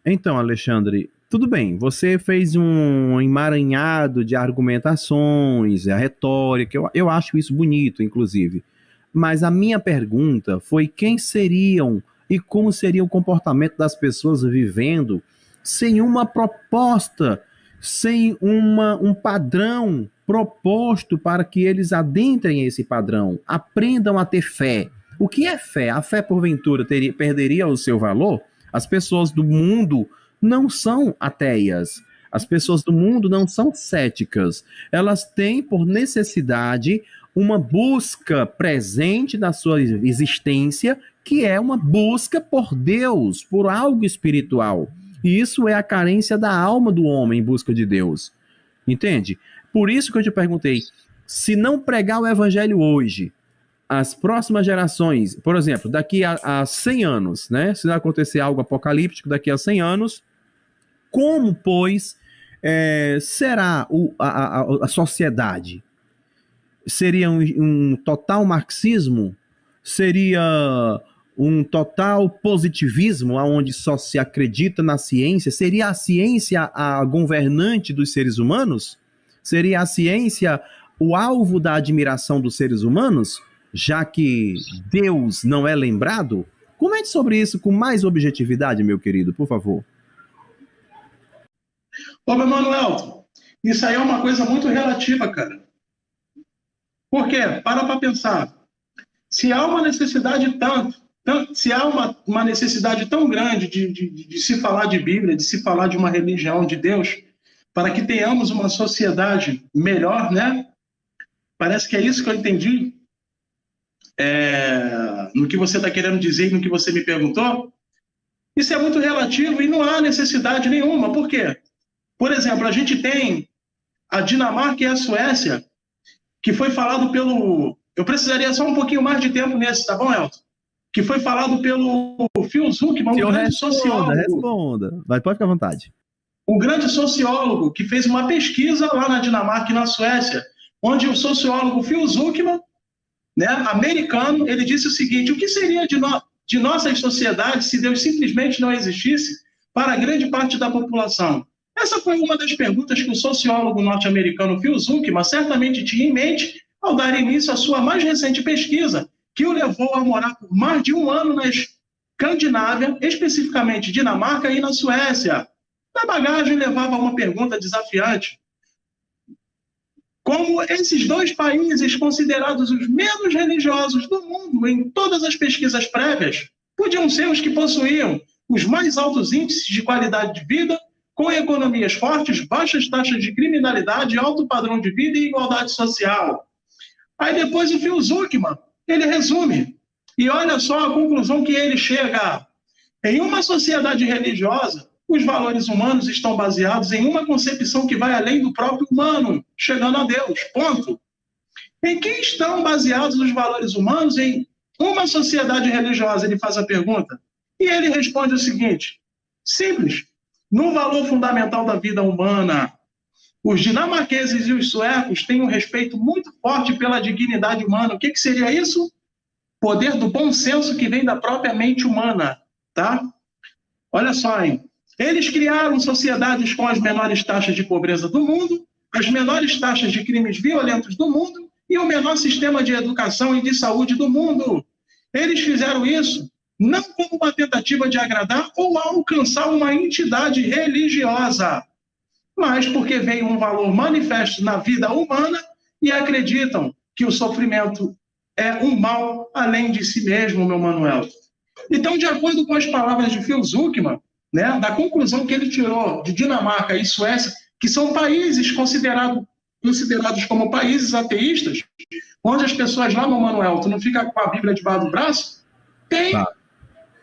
então, Alexandre, tudo bem, você fez um emaranhado de argumentações, a retórica, eu acho isso bonito, inclusive. Mas a minha pergunta foi quem seriam e como seria o comportamento das pessoas vivendo sem uma proposta, sem um padrão proposto para que eles adentrem esse padrão, aprendam a ter fé. O que é fé? A fé, porventura, perderia o seu valor? As pessoas do mundo não são ateias. As pessoas do mundo não são céticas. Elas têm, por necessidade, uma busca presente na sua existência, que é uma busca por Deus, por algo espiritual. E isso é a carência da alma do homem em busca de Deus. Entende? Por isso que eu te perguntei, se não pregar o evangelho hoje, as próximas gerações, por exemplo, daqui a 100 anos, né? Se não acontecer algo apocalíptico daqui a 100 anos, como, pois, será a sociedade? Seria um total marxismo? Seria um total positivismo, onde só se acredita na ciência? Seria a ciência a governante dos seres humanos? Seria a ciência o alvo da admiração dos seres humanos, já que Deus não é lembrado? Comente sobre isso com mais objetividade, meu querido, por favor. Ô, meu Manuel, isso aí é uma coisa muito relativa, cara. Por quê? Para pensar. Se há uma necessidade se há uma necessidade tão grande de se falar de Bíblia, de se falar de uma religião, de Deus, para que tenhamos uma sociedade melhor, né? Parece que é isso que eu entendi no que você está querendo dizer e no que você me perguntou. Isso é muito relativo e não há necessidade nenhuma. Por quê? Por exemplo, a gente tem a Dinamarca e a Suécia, que foi falado pelo... Eu precisaria só um pouquinho mais de tempo nesse, tá bom, Elton? Que foi falado pelo Phil Zuckman, um grande sociólogo. Responda. Vai, pode ficar à vontade. Um grande sociólogo que fez uma pesquisa lá na Dinamarca e na Suécia, onde o sociólogo Phil Zuckman, né, americano, ele disse o seguinte: o que seria de nossas sociedades se Deus simplesmente não existisse para a grande parte da população? Essa foi uma das perguntas que o sociólogo norte-americano Phil Zuckman certamente tinha em mente ao dar início à sua mais recente pesquisa, que o levou a morar por mais de um ano na Escandinávia, especificamente Dinamarca e na Suécia. Na bagagem levava uma pergunta desafiante: como esses dois países, considerados os menos religiosos do mundo em todas as pesquisas prévias, podiam ser os que possuíam os mais altos índices de qualidade de vida, com economias fortes, baixas taxas de criminalidade, alto padrão de vida e igualdade social. Aí depois o Phil Zuckman, ele resume, e olha só a conclusão que ele chega: em uma sociedade religiosa, os valores humanos estão baseados em uma concepção que vai além do próprio humano, chegando a Deus, ponto. Em que estão baseados os valores humanos em uma sociedade religiosa? Ele faz a pergunta, e ele responde o seguinte: simples, no valor fundamental da vida humana. Os dinamarqueses e os suecos têm um respeito muito forte pela dignidade humana. O que seria isso? Poder do bom senso que vem da própria mente humana, tá? Olha só, hein? Eles criaram sociedades com as menores taxas de pobreza do mundo, as menores taxas de crimes violentos do mundo e o menor sistema de educação e de saúde do mundo. Eles fizeram isso não como uma tentativa de agradar ou alcançar uma entidade religiosa, mas porque veio um valor manifesto na vida humana e acreditam que o sofrimento é um mal além de si mesmo, meu Manuel. Então, de acordo com as palavras de Phil Zuckman, né, da conclusão que ele tirou de Dinamarca e Suécia, que são países considerados como países ateístas, onde as pessoas lá, meu Manuel, tu não fica com a Bíblia debaixo do braço? Tem. Tá.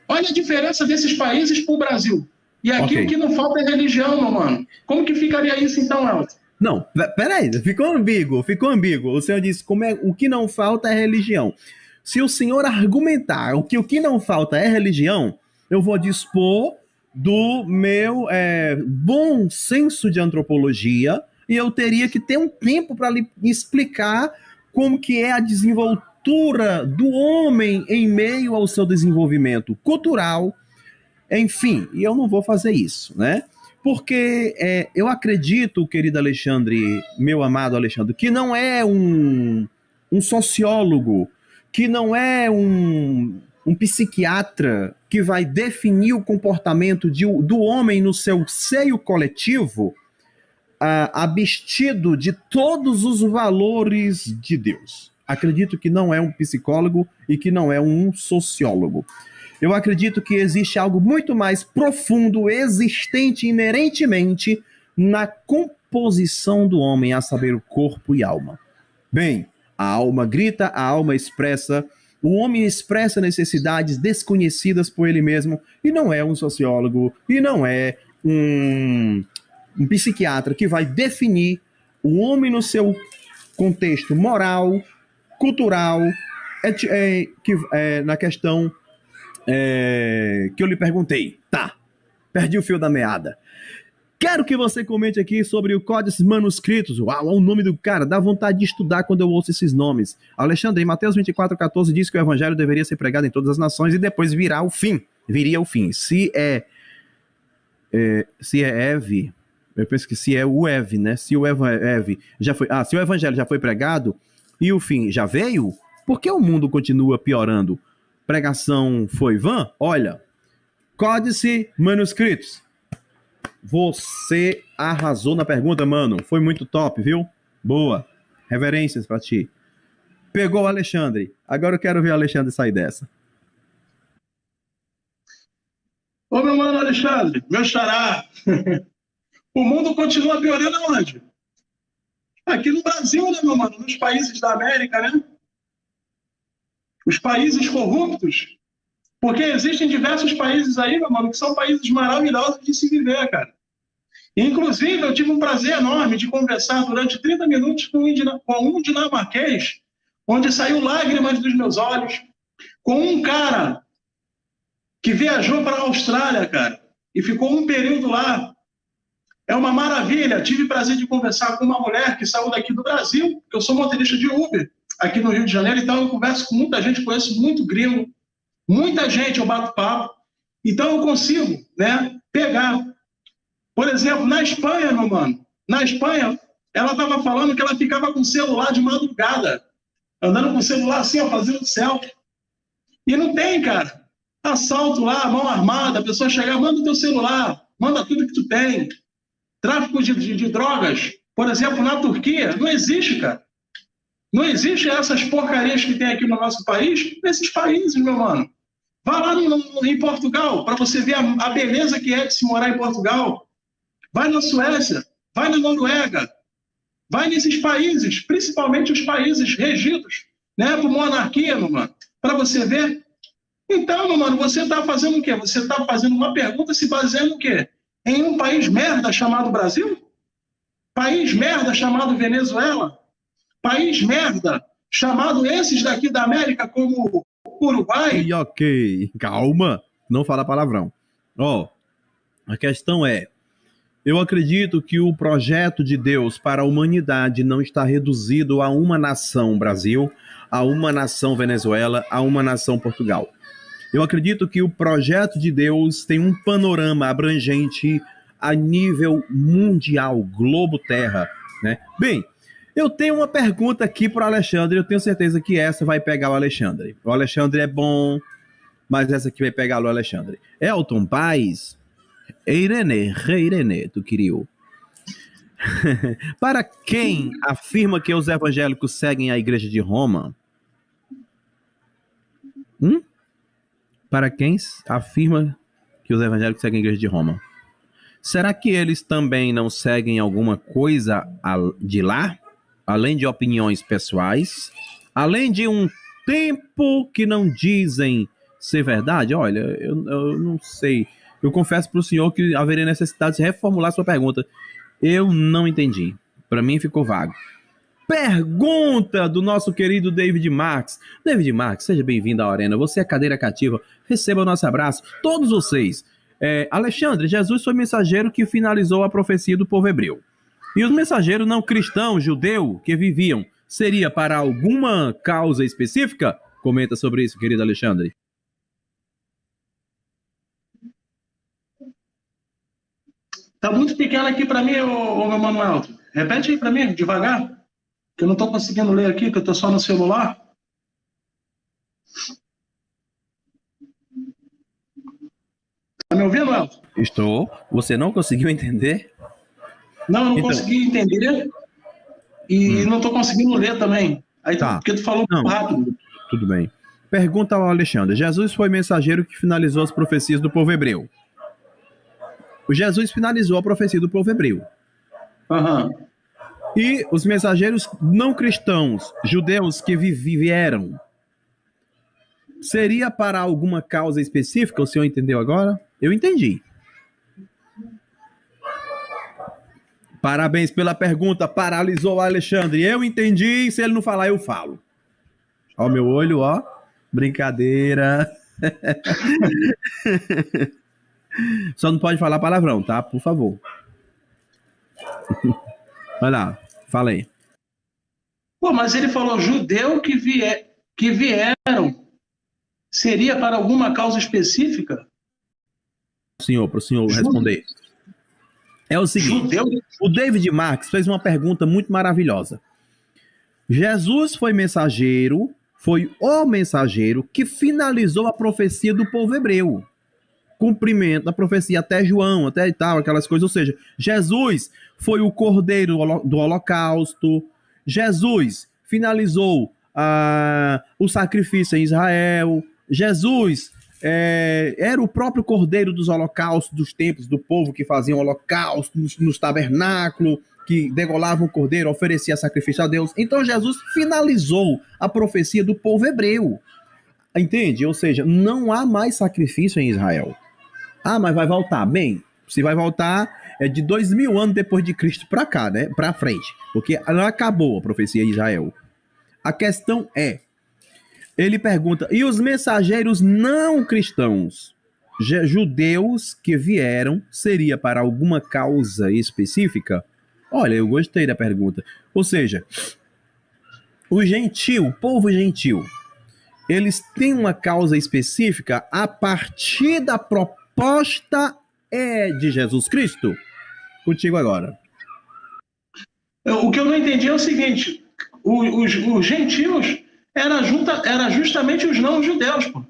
Olha a diferença desses países para o Brasil. E aqui o que não falta é religião, meu mano. Como que ficaria isso então, Elton? Não, peraí, ficou ambíguo. O senhor disse o que não falta é religião. Se o senhor argumentar o que não falta é religião, eu vou dispor do meu bom senso de antropologia e eu teria que ter um tempo para lhe explicar como que é a desenvoltura do homem em meio ao seu desenvolvimento cultural, enfim, e eu não vou fazer isso, né? Porque eu acredito, querido Alexandre, meu amado Alexandre, que não é um sociólogo, que não é um psiquiatra que vai definir o comportamento do homem no seu seio coletivo, abstido de todos os valores de Deus. Acredito que não é um psicólogo e que não é um sociólogo. Eu acredito que existe algo muito mais profundo, existente inerentemente na composição do homem, a saber, o corpo e alma. Bem, a alma grita, a alma expressa, o homem expressa necessidades desconhecidas por ele mesmo, e não é um sociólogo, e não é um psiquiatra que vai definir o homem no seu contexto moral, cultural, na questão que eu lhe perguntei. Tá, perdi o fio da meada. Quero que você comente aqui sobre o Códice Manuscritos. Uau, olha o nome do cara. Dá vontade de estudar quando eu ouço esses nomes. Alexandre, em Mateus 24:14 diz que o evangelho deveria ser pregado em todas as nações e depois viria o fim. Se é Eve, eu penso que se é o Eve, né? Se o Eve já foi, se o evangelho já foi pregado e o fim já veio, por que o mundo continua piorando? Pregação foi vã? Olha, Códice Manuscritos. Você arrasou na pergunta, mano. Foi muito top, viu? Boa. Reverências pra ti. Pegou o Alexandre. Agora eu quero ver o Alexandre sair dessa. Ô, meu mano Alexandre, meu xará. O mundo continua piorando aonde? Aqui no Brasil, né, meu mano? Nos países da América, né? Os países corruptos. Porque existem diversos países aí, meu mano, que são países maravilhosos de se viver, cara. Inclusive, eu tive um prazer enorme de conversar durante 30 minutos com um dinamarquês, onde saiu lágrimas dos meus olhos, com um cara que viajou para a Austrália, cara, e ficou um período lá. É uma maravilha. Tive prazer de conversar com uma mulher que saiu daqui do Brasil, que eu sou motorista de Uber, aqui no Rio de Janeiro, então eu converso com muita gente, conheço muito gringo, muita gente eu bato papo, então eu consigo, né, pegar. Por exemplo, na Espanha, meu mano, na Espanha, ela estava falando que ela ficava com o celular de madrugada, andando com o celular assim, ó, fazendo selfie. E não tem, cara. Assalto lá, mão armada, a pessoa chegar, manda o teu celular, manda tudo que tu tem. Tráfico de drogas, por exemplo, na Turquia, não existe, cara. Não existe essas porcarias que tem aqui no nosso país, nesses países, meu mano. Vá lá em Portugal, para você ver a beleza que é de se morar em Portugal. Vai na Suécia, vai na Noruega, vai nesses países, principalmente os países regidos, né, por monarquia, meu mano, para você ver. Então, meu mano, você está fazendo o quê? Você está fazendo uma pergunta se baseando no quê? Em um país merda chamado Brasil? País merda chamado Venezuela? País merda chamado esses daqui da América como Uruguai? E ok, calma, não fala palavrão. A questão é, eu acredito que o projeto de Deus para a humanidade não está reduzido a uma nação Brasil, a uma nação Venezuela, a uma nação Portugal. Eu acredito que o projeto de Deus tem um panorama abrangente a nível mundial, globo terra, né? Bem, eu tenho uma pergunta aqui para o Alexandre, eu tenho certeza que essa vai pegar o Alexandre. O Alexandre é bom, mas essa aqui vai pegar o Alexandre. Elton Paz, Irene, tu queria. Para quem afirma que os evangélicos seguem a Igreja de Roma? Para quem afirma que os evangélicos seguem a Igreja de Roma? Será que eles também não seguem alguma coisa de lá? Além de opiniões pessoais? Além de um tempo que não dizem ser verdade? Olha, eu não sei. Eu confesso para o senhor que haveria necessidade de reformular sua pergunta. Eu não entendi. Para mim ficou vago. Pergunta do nosso querido David Marques. David Marques, seja bem-vindo à Arena. Você é cadeira cativa. Receba o nosso abraço. Todos vocês. Alexandre, Jesus foi mensageiro que finalizou a profecia do povo hebreu. E os mensageiros não cristãos, judeu, que viviam, seria para alguma causa específica? Comenta sobre isso, querido Alexandre. Tá muito pequeno aqui para mim, ô meu Manuel. Repete aí para mim, devagar. Que eu não estou conseguindo ler aqui, que eu estou só no celular. Tá me ouvindo, Elton? Estou. Você não conseguiu entender? Não, eu não consegui entender. E não estou conseguindo ler também. Aí tá. Porque tu falou muito rápido. Tudo bem. Pergunta ao Alexandre. Jesus foi mensageiro que finalizou as profecias do povo hebreu. O Jesus finalizou a profecia do povo hebreu. E os mensageiros não cristãos, judeus que vieram, seria para alguma causa específica? O senhor entendeu agora? Eu entendi. Parabéns pela pergunta, paralisou o Alexandre. Eu entendi, se ele não falar, eu falo. Ó o meu olho, ó. Brincadeira. Só não pode falar palavrão, tá? Por favor. Vai lá, fala aí. Pô, mas ele falou judeu que vieram. Seria para alguma causa específica? Senhor, para o senhor responder. É o seguinte, Judeu? o David Marx fez uma pergunta muito maravilhosa. Jesus foi mensageiro, foi o mensageiro que finalizou a profecia do povo hebreu. Cumprimento da profecia até João, até e tal, aquelas coisas. Ou seja, Jesus foi o cordeiro do holocausto. Jesus finalizou o sacrifício em Israel. Jesus era o próprio cordeiro dos holocaustos, dos templos do povo que faziam holocausto nos tabernáculos, que degolavam o cordeiro, oferecia sacrifício a Deus. Então Jesus finalizou a profecia do povo hebreu. Entende? Ou seja, não há mais sacrifício em Israel. Ah, mas vai voltar. Bem, se vai voltar, é de 2000 anos depois de Cristo para cá, né? Para frente. Porque não acabou a profecia em Israel. A questão é, ele pergunta, e os mensageiros não cristãos, judeus que vieram, seria para alguma causa específica? Olha, eu gostei da pergunta. Ou seja, o povo gentil, eles têm uma causa específica a partir da proposta de Jesus Cristo? Contigo agora. O que eu não entendi é o seguinte, os gentios era justamente os não-judeus, pô.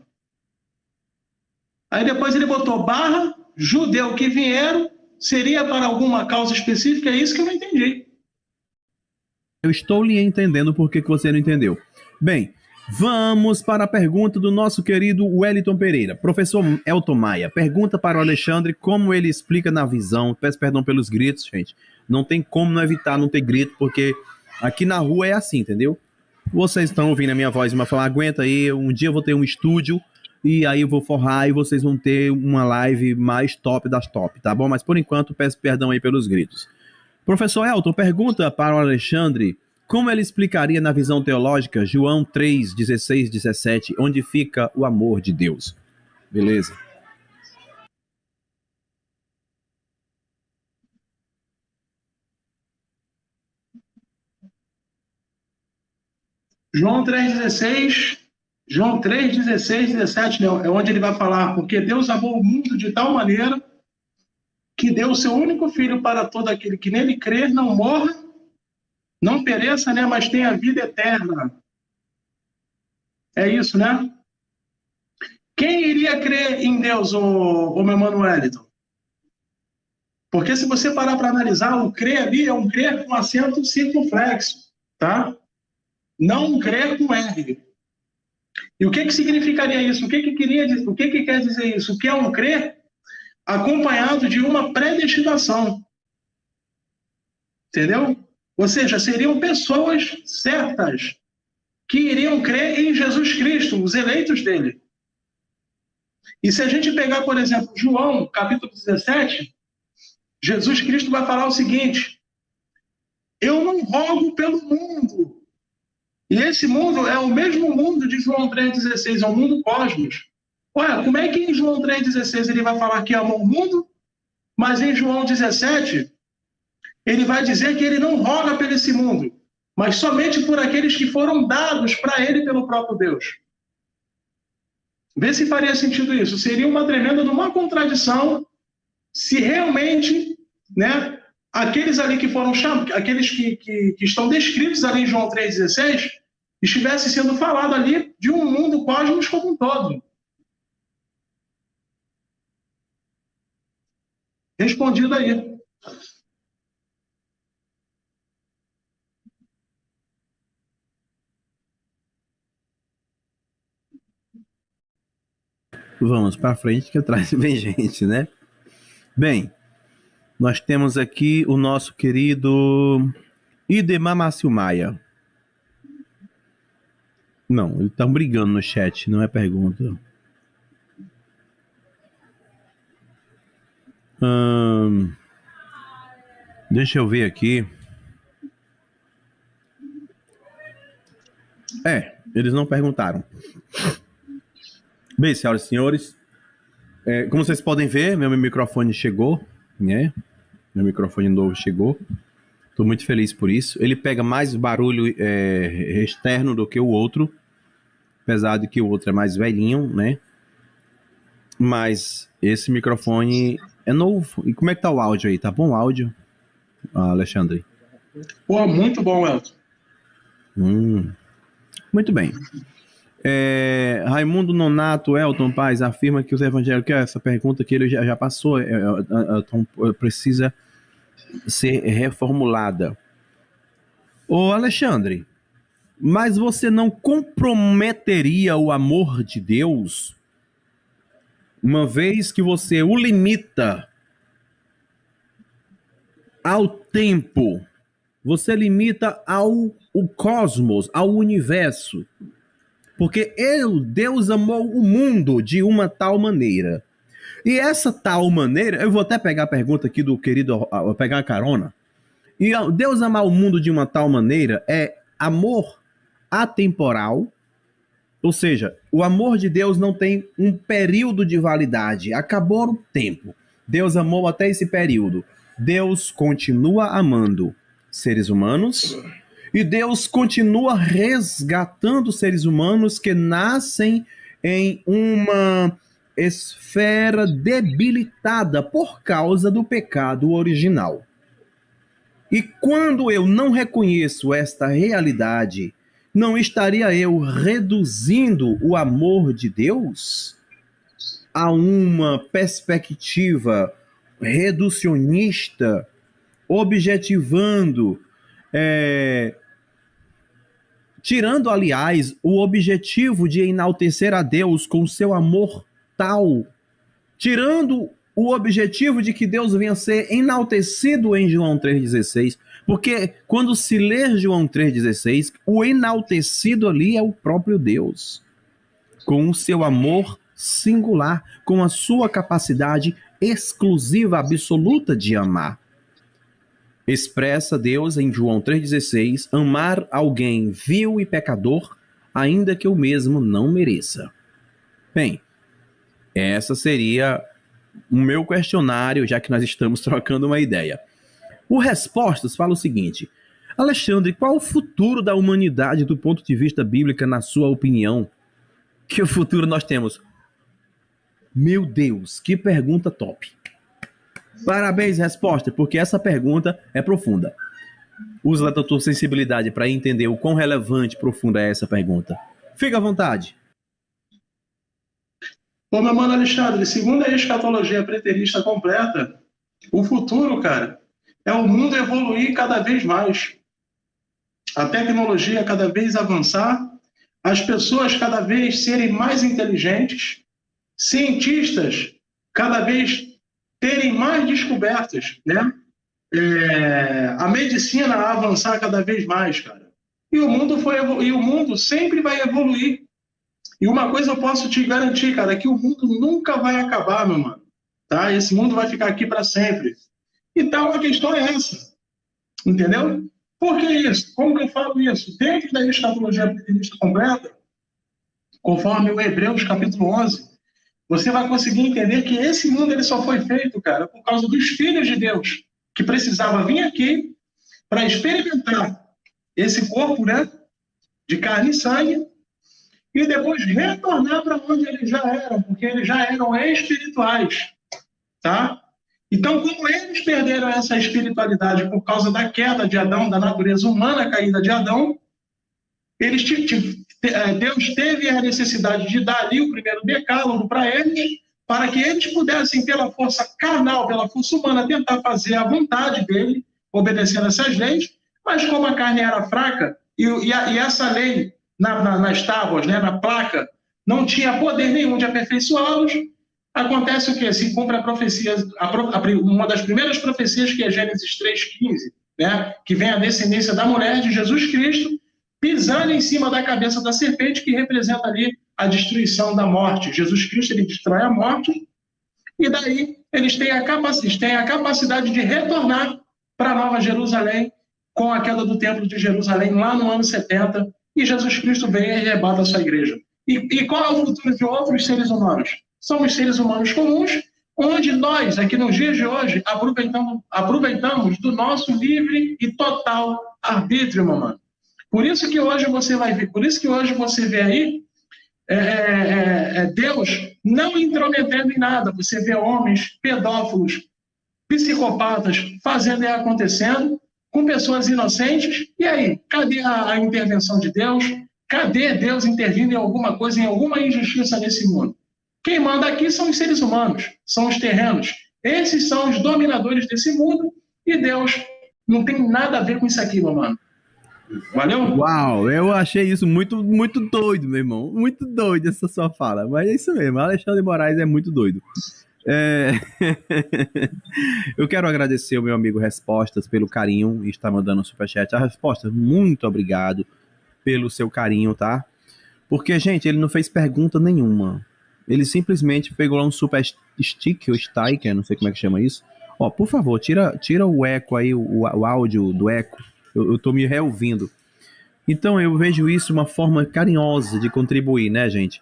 Aí depois ele botou barra, judeu que vieram, seria para alguma causa específica, é isso que eu não entendi. Eu estou lhe entendendo por que você não entendeu. Bem, vamos para a pergunta do nosso querido Wellington Pereira. Professor Elton Maia, pergunta para o Alexandre como ele explica na visão, peço perdão pelos gritos, gente, não tem como não evitar não ter grito, porque aqui na rua é assim, entendeu? Vocês estão ouvindo a minha voz, mas falar, aguenta aí, um dia eu vou ter um estúdio, e aí eu vou forrar e vocês vão ter uma live mais top das top, tá bom? Mas por enquanto peço perdão aí pelos gritos. Professor Elton, pergunta para o Alexandre como ele explicaria na visão teológica João 3, 16, 17, onde fica o amor de Deus. Beleza? João 3,16, João 3, 16, 17, né, é onde ele vai falar, porque Deus amou o mundo de tal maneira que deu o seu único filho para todo aquele que nele crer, não morra, não pereça, né, mas tenha vida eterna. É isso, né? Quem iria crer em Deus, o meu mano Wellington? Porque se você parar para analisar, o crer ali é um crer com acento circunflexo, tá? Não um crer com R. E o que significaria isso? O que quer dizer isso? O que é um crer acompanhado de uma predestinação. Entendeu? Ou seja, seriam pessoas certas que iriam crer em Jesus Cristo, os eleitos dele. E se a gente pegar, por exemplo, João, capítulo 17, Jesus Cristo vai falar o seguinte: eu não rogo pelo mundo. E esse mundo é o mesmo mundo de João 3,16, é o mundo cosmos. Ué, como é que em João 3,16 ele vai falar que ama o mundo, mas em João 17 ele vai dizer que ele não roga por esse mundo, mas somente por aqueles que foram dados para ele pelo próprio Deus? Vê se faria sentido isso. Seria uma tremenda uma contradição se realmente, né, aqueles ali que foram chamados, aqueles que estão descritos ali em João 3,16, estivesse sendo falado ali de um mundo cosmos como um todo. Respondido aí. Vamos para frente que atrás vem gente, né? Bem, nós temos aqui o nosso querido Idemar Márcio Maia. Não, eles estão brigando no chat, não é pergunta. Deixa eu ver aqui. Eles não perguntaram. Bem, senhoras e senhores, como vocês podem ver, meu microfone chegou, né? Meu microfone novo chegou. Estou muito feliz por isso. Ele pega mais barulho externo do que o outro, apesar de que o outro é mais velhinho, né? Mas esse microfone é novo. E como é que tá o áudio aí? Tá bom o áudio, Alexandre? Pô, muito bom, Elton. Muito bem. Raimundo Nonato Elton Paz afirma que os evangélicos, essa pergunta que ele já passou, precisa ser reformulada. Ô Alexandre, mas você não comprometeria o amor de Deus, uma vez que você o limita ao tempo, você limita ao cosmos, ao universo? Porque Deus amou o mundo de uma tal maneira. E essa tal maneira, eu vou até pegar a pergunta aqui do querido, pegar a carona. E Deus amar o mundo de uma tal maneira é amor atemporal, ou seja, o amor de Deus não tem um período de validade, acabou o tempo. Deus amou até esse período. Deus continua amando seres humanos, e Deus continua resgatando seres humanos que nascem em uma esfera debilitada por causa do pecado original. E quando eu não reconheço esta realidade, não estaria eu reduzindo o amor de Deus a uma perspectiva reducionista, objetivando, tirando, aliás, o objetivo de enaltecer a Deus com seu amor tal, tirando o objetivo de que Deus venha a ser enaltecido em João 3,16, porque quando se lê João 3,16, o enaltecido ali é o próprio Deus, com o seu amor singular, com a sua capacidade exclusiva, absoluta de amar. Expressa Deus em João 3,16, amar alguém vil e pecador, ainda que o mesmo não mereça. Bem, essa seria o meu questionário, já que nós estamos trocando uma ideia. O Respostas fala o seguinte: Alexandre, qual o futuro da humanidade do ponto de vista bíblico, na sua opinião? Que futuro nós temos? Meu Deus, que pergunta top. Parabéns, Resposta, porque essa pergunta é profunda. Usa da tua sensibilidade para entender o quão relevante e profunda é essa pergunta. Fica à vontade. Bom, meu mano Alexandre, segundo a escatologia preterista completa, o futuro, cara, é o mundo evoluir cada vez mais. A tecnologia cada vez avançar, as pessoas cada vez serem mais inteligentes, cientistas cada vez terem mais descobertas, né? A medicina avançar cada vez mais, cara. E o mundo sempre vai evoluir. E uma coisa eu posso te garantir, cara, é que o mundo nunca vai acabar, meu mano. Tá? Esse mundo vai ficar aqui para sempre. Então a questão é essa. Entendeu? Por que isso? Como que eu falo isso? Dentro da escatologia preterista completa, conforme o Hebreus capítulo 11, você vai conseguir entender que esse mundo ele só foi feito, cara, por causa dos filhos de Deus, que precisavam vir aqui para experimentar esse corpo, né, de carne e sangue, e depois retornar para onde eles já eram, porque eles já eram espirituais, tá? Então, como eles perderam essa espiritualidade por causa da queda de Adão, da natureza humana caída de Adão, Deus teve a necessidade de dar ali o primeiro decálogo para eles, para que eles pudessem, pela força carnal, pela força humana, tentar fazer a vontade dele, obedecendo essas leis, mas como a carne era fraca, e essa lei nas tábuas, né, na placa, não tinha poder nenhum de aperfeiçoá-los, acontece o quê? Se cumpre a profecia, uma das primeiras profecias, que é Gênesis 3,15, né, que vem a descendência da mulher de Jesus Cristo, pisando em cima da cabeça da serpente, que representa ali a destruição da morte. Jesus Cristo, ele destrói a morte, e daí eles têm a capacidade de retornar para Nova Jerusalém, com a queda do Templo de Jerusalém, lá no ano 70, e Jesus Cristo vem e arrebata a sua igreja. E qual é o futuro de outros seres humanos? Somos seres humanos comuns, onde nós, aqui nos dias de hoje, aproveitamos do nosso livre e total arbítrio, meu mano. Por isso que hoje você vai ver, por isso que hoje você vê aí Deus não intrometendo em nada. Você vê homens pedófilos, psicopatas fazendo e acontecendo com pessoas inocentes. E aí, cadê a intervenção de Deus? Cadê Deus intervindo em alguma coisa, em alguma injustiça nesse mundo? Quem manda aqui são os seres humanos, são os terrenos. Esses são os dominadores desse mundo e Deus não tem nada a ver com isso aqui, meu mano. Valeu? Uau, eu achei isso muito, muito doido, meu irmão. Muito doido essa sua fala. Mas é isso mesmo, Alexandre de Moraes é muito doido. Eu quero agradecer ao meu amigo Respostas pelo carinho e está mandando um superchat. A Respostas, muito obrigado pelo seu carinho, tá? Porque, gente, ele não fez pergunta nenhuma. Ele simplesmente pegou lá um super stick, ou sticker, não sei como é que chama isso. Ó, por favor, tira o eco aí, o áudio do eco. Eu tô me reouvindo. Então eu vejo isso uma forma carinhosa de contribuir, né, gente?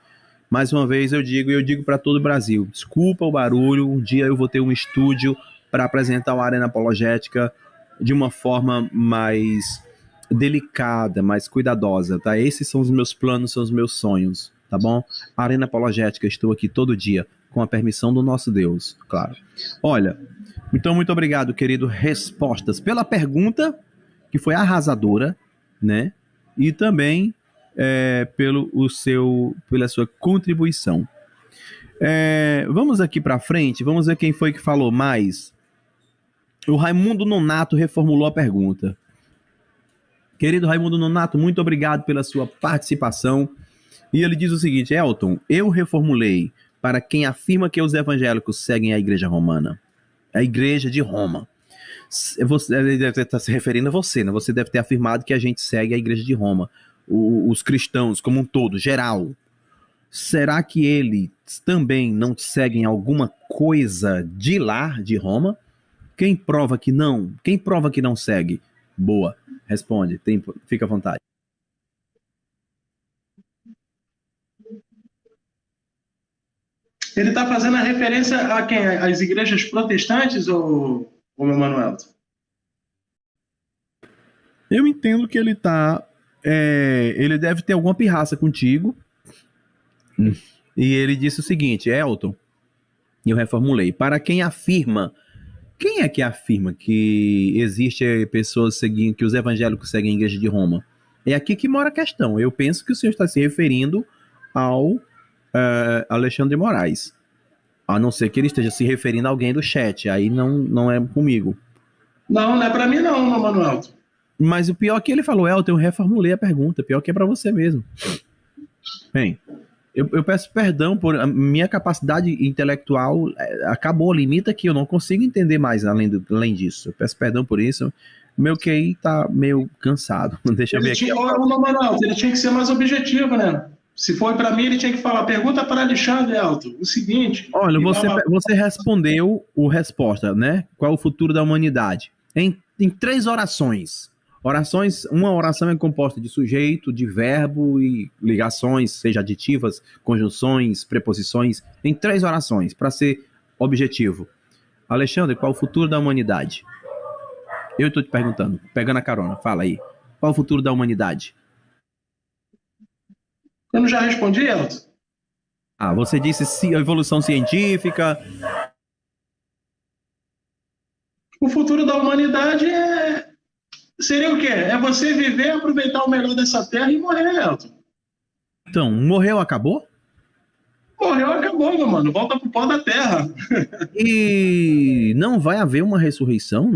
Mais uma vez eu digo para todo o Brasil, desculpa o barulho, um dia eu vou ter um estúdio para apresentar o Arena Apologética de uma forma mais delicada, mais cuidadosa, tá? Esses são os meus planos, são os meus sonhos, tá bom? Arena Apologética, estou aqui todo dia, com a permissão do nosso Deus, claro. Olha, então muito obrigado, querido Respostas, pela pergunta, que foi arrasadora, né? E também pela sua contribuição. Vamos aqui para frente, vamos ver quem foi que falou mais. O Raimundo Nonato reformulou a pergunta. Querido Raimundo Nonato, muito obrigado pela sua participação. E ele diz o seguinte: Elton, eu reformulei para quem afirma que os evangélicos seguem a Igreja Romana. A Igreja de Roma. Ele deve estar se referindo a você, né? Você deve ter afirmado que a gente segue a Igreja de Roma. Os cristãos como um todo, geral. Será que eles também não seguem alguma coisa de lá, de Roma? Quem prova que não? Quem prova que não segue? Boa, responde, fica à vontade. Ele está fazendo a referência a quem? As igrejas protestantes ou meu Manuel? Eu entendo que ele tá... ele deve ter alguma pirraça contigo. E ele disse o seguinte: Elton, eu reformulei. Para quem afirma... Quem é que afirma que existe pessoas seguindo, que os evangélicos seguem a Igreja de Roma? É aqui que mora a questão. Eu penso que o senhor está se referindo ao Alexandre de Moraes. A não ser que ele esteja se referindo a alguém do chat. Aí não é comigo. Não é para mim não, meu Manuel. Mas o pior é que ele falou, Elton, eu reformulei a pergunta. Pior que é para você mesmo. Bem, eu peço perdão por a minha capacidade intelectual acabou, limita que eu não consigo entender mais além disso. Eu peço perdão por isso. Meu QI tá meio cansado. Deixa eu ver aqui. Manuel, ele tinha que ser mais objetivo, né? Se foi para mim, ele tinha que falar. Pergunta para Alexandre, Elton. O seguinte... Olha, você respondeu o resposta, né? Qual é o futuro da humanidade? Em 3 orações. Uma oração é composta de sujeito, de verbo e ligações, seja aditivas, conjunções, preposições, em 3 orações, para ser objetivo. Alexandre, qual é o futuro da humanidade? Eu estou te perguntando, pegando a carona, fala aí. Qual é o futuro da humanidade? Eu não já respondi, Elton? Você disse a evolução científica. O futuro da humanidade seria o quê? É você viver, aproveitar o melhor dessa terra e morrer, Elton. Então, morreu, acabou? Morreu, acabou, meu mano. Volta pro pó da terra. E não vai haver uma ressurreição?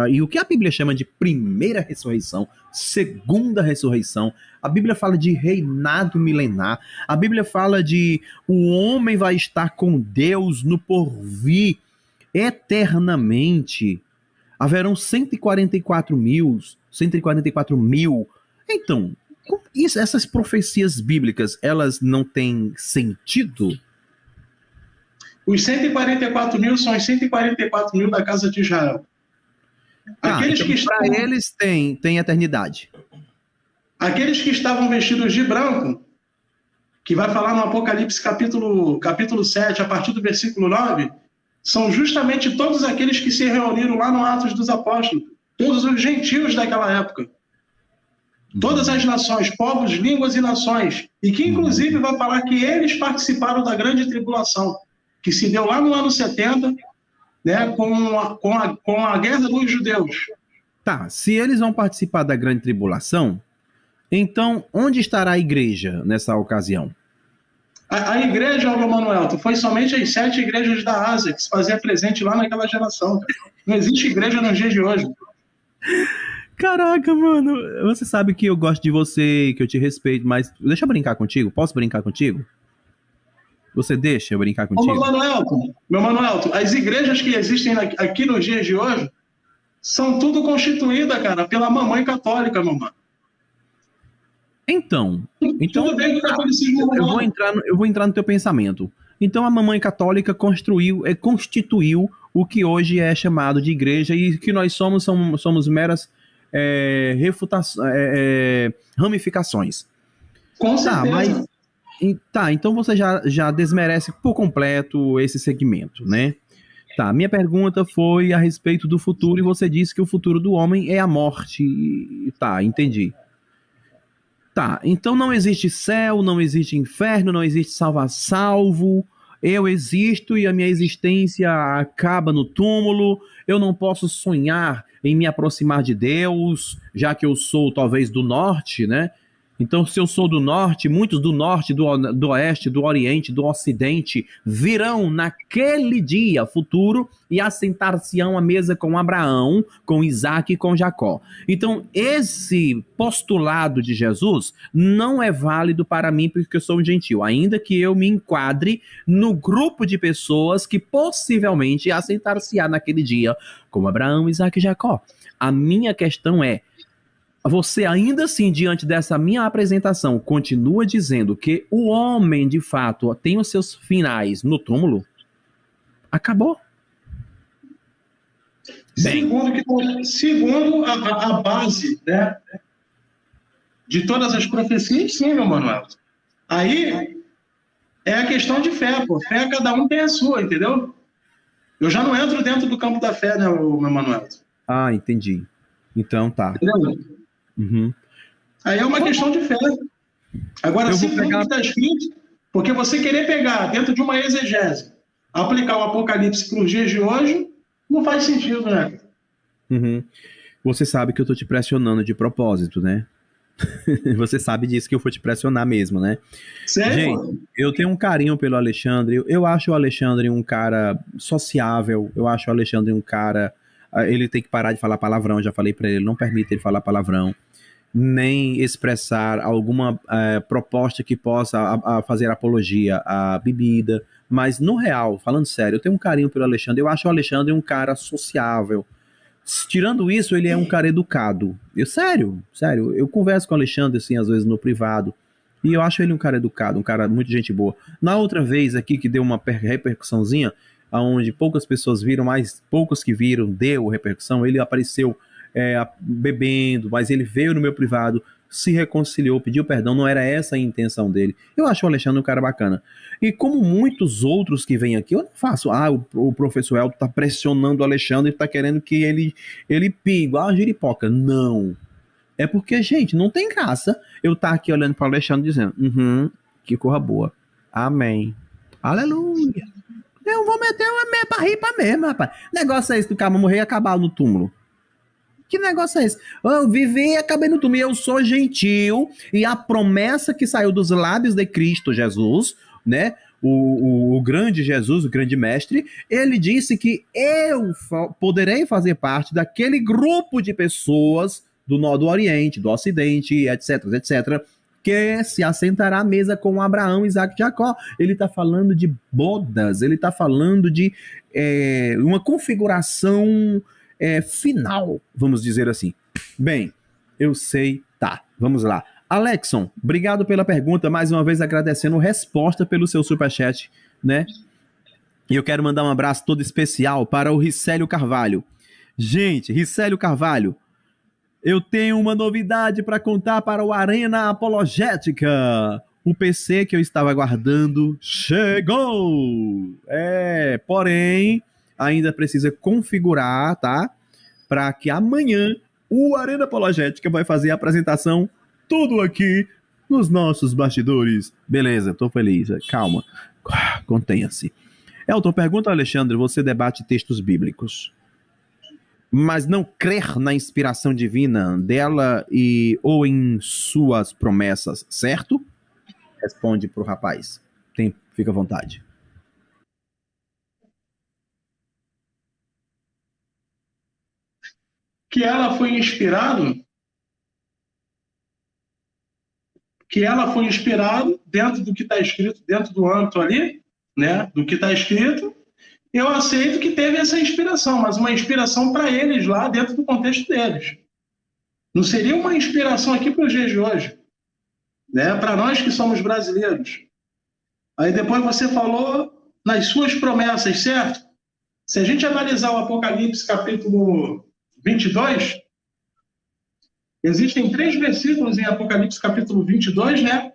E o que a Bíblia chama de primeira ressurreição, segunda ressurreição? A Bíblia fala de reinado milenar. A Bíblia fala de o homem vai estar com Deus no porvir eternamente. Haverão 144 mil. Então, essas profecias bíblicas, elas não têm sentido? Os 144 mil são os 144 mil da casa de Israel. Aqueles então, para eles tem eternidade. Aqueles que estavam vestidos de branco, que vai falar no Apocalipse capítulo 7, a partir do versículo 9, são justamente todos aqueles que se reuniram lá no Atos dos Apóstolos, todos os gentios daquela época. Todas as nações, povos, línguas e nações, e que inclusive vai falar que eles participaram da grande tribulação, que se deu lá no ano 70, né, com a guerra dos judeus. Tá, se eles vão participar da grande tribulação, então onde estará a igreja nessa ocasião? A igreja, Manuel, foi somente as 7 igrejas da Ásia que se fazia presente lá naquela geração. Não existe igreja nos dias de hoje. Caraca, mano, você sabe que eu gosto de você, que eu te respeito, mas deixa eu brincar contigo? Posso brincar contigo? Você deixa eu brincar contigo? Meu Manuel, as igrejas que existem aqui nos dias de hoje são tudo constituídas, cara, pela mamãe católica, mamãe. Então tudo bem que o catolicismo eu vou entrar no teu pensamento. Então a mamãe católica constituiu o que hoje é chamado de igreja e que nós somos meras ramificações. Com certeza. Então você já desmerece por completo esse segmento, né? Tá, minha pergunta foi a respeito do futuro e você disse que o futuro do homem é a morte. Tá, entendi. Tá, então não existe céu, não existe inferno, não existe salvo. Eu existo e a minha existência acaba no túmulo. Eu não posso sonhar em me aproximar de Deus, já que eu sou talvez do norte, né? Então, se eu sou do norte, muitos do norte, do oeste, do oriente, do ocidente virão naquele dia futuro e assentar-se-ão à mesa com Abraão, com Isaac e com Jacó. Então, esse postulado de Jesus não é válido para mim porque eu sou um gentil, ainda que eu me enquadre no grupo de pessoas que possivelmente assentar-se-á naquele dia com Abraão, Isaac e Jacó. A minha questão é, você ainda assim, diante dessa minha apresentação, continua dizendo que o homem, de fato, tem os seus finais no túmulo? Acabou. Segundo a base, né, de todas as profecias, sim, meu Manuel. Aí é a questão de fé, pô. Fé, cada um tem a sua, entendeu? Eu já não entro dentro do campo da fé, né, meu Manuel? Ah, entendi. Então tá. Entendeu? Uhum. Aí é uma questão de fé. Agora, segundo o que está escrito, porque você querer pegar dentro de uma exegese, aplicar o Apocalipse para os dias de hoje, não faz sentido, né? Uhum. Você sabe que eu tô te pressionando de propósito, né? Você sabe disso, que eu vou te pressionar mesmo, né? Sério? Gente, eu tenho um carinho pelo Alexandre. Eu acho o Alexandre um cara sociável. Eu acho o Alexandre um cara... Ele tem que parar de falar palavrão. Já falei pra ele, não permita ele falar palavrão, nem expressar alguma proposta que possa fazer apologia à bebida. Mas, no real, falando sério, eu tenho um carinho pelo Alexandre. Eu acho o Alexandre um cara sociável. Tirando isso, ele é um cara educado. Sério, eu converso com o Alexandre, assim, às vezes no privado, e eu acho ele um cara educado, um cara muito gente boa. Na outra vez aqui, que deu uma repercussãozinha, onde poucas pessoas viram, mas poucos que viram, deu repercussão, ele apareceu bebendo, mas ele veio no meu privado, se reconciliou, pediu perdão, não era essa a intenção dele. Eu acho o Alexandre um cara bacana. E como muitos outros que vêm aqui, eu não faço, o professor Elton tá pressionando o Alexandre, tá querendo que ele pingue, giripoca. Não. É porque, gente, não tem graça eu tá aqui olhando para o Alexandre dizendo, que corra boa. Amém. Aleluia. Eu vou meter uma meia barripa mesmo, rapaz. Negócio é esse do cara morrer e acabar no túmulo. Que negócio é esse? Eu vivi e acabei no túmulo. Eu sou gentil. E a promessa que saiu dos lábios de Cristo Jesus, né? O grande Jesus, o grande mestre, ele disse que eu poderei fazer parte daquele grupo de pessoas do Oriente, do Ocidente, etc, etc, que se assentará à mesa com Abraão, Isaac e Jacó. Ele está falando de bodas, ele está falando de uma configuração final, vamos dizer assim. Bem, eu sei, tá, vamos lá. Alexson, obrigado pela pergunta, mais uma vez agradecendo a resposta pelo seu superchat, né? E eu quero mandar um abraço todo especial para o Ricélio Carvalho. Gente, Ricélio Carvalho, eu tenho uma novidade para contar para o Arena Apologética. O PC que eu estava aguardando chegou! Porém, ainda precisa configurar, tá? Para que amanhã o Arena Apologética vai fazer a apresentação tudo aqui nos nossos bastidores. Beleza, tô feliz. Calma, contenha-se. Elton, pergunta, Alexandre, você debate textos bíblicos, mas não crer na inspiração divina dela ou em suas promessas, certo? Responde pro rapaz. Fica à vontade. Que ela foi inspirado dentro do que está escrito, dentro do âmbito ali, né, do que está escrito, eu aceito que teve essa inspiração, mas uma inspiração para eles lá, dentro do contexto deles. Não seria uma inspiração aqui para os dias de hoje, né, para nós que somos brasileiros. Aí depois você falou nas suas promessas, certo? Se a gente analisar o Apocalipse capítulo 22, existem 3 versículos em Apocalipse capítulo 22, né?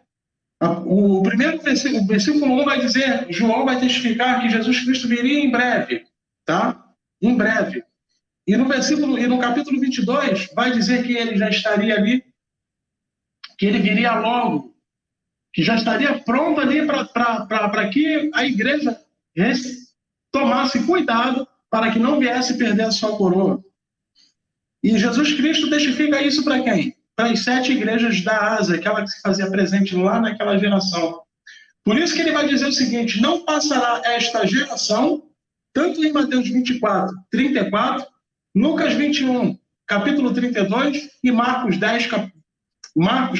O primeiro versículo, o versículo 1 vai dizer, João vai testificar que Jesus Cristo viria em breve, tá? Em breve. E no capítulo 22 vai dizer que ele já estaria ali, que ele viria logo, que já estaria pronto ali para que a igreja tomasse cuidado para que não viesse perder a sua coroa. E Jesus Cristo testifica isso para quem? Para as 7 igrejas da Ásia, aquela que se fazia presente lá naquela geração. Por isso que ele vai dizer o seguinte, não passará esta geração, tanto em Mateus 24, 34, Lucas 21, capítulo 32, e Marcos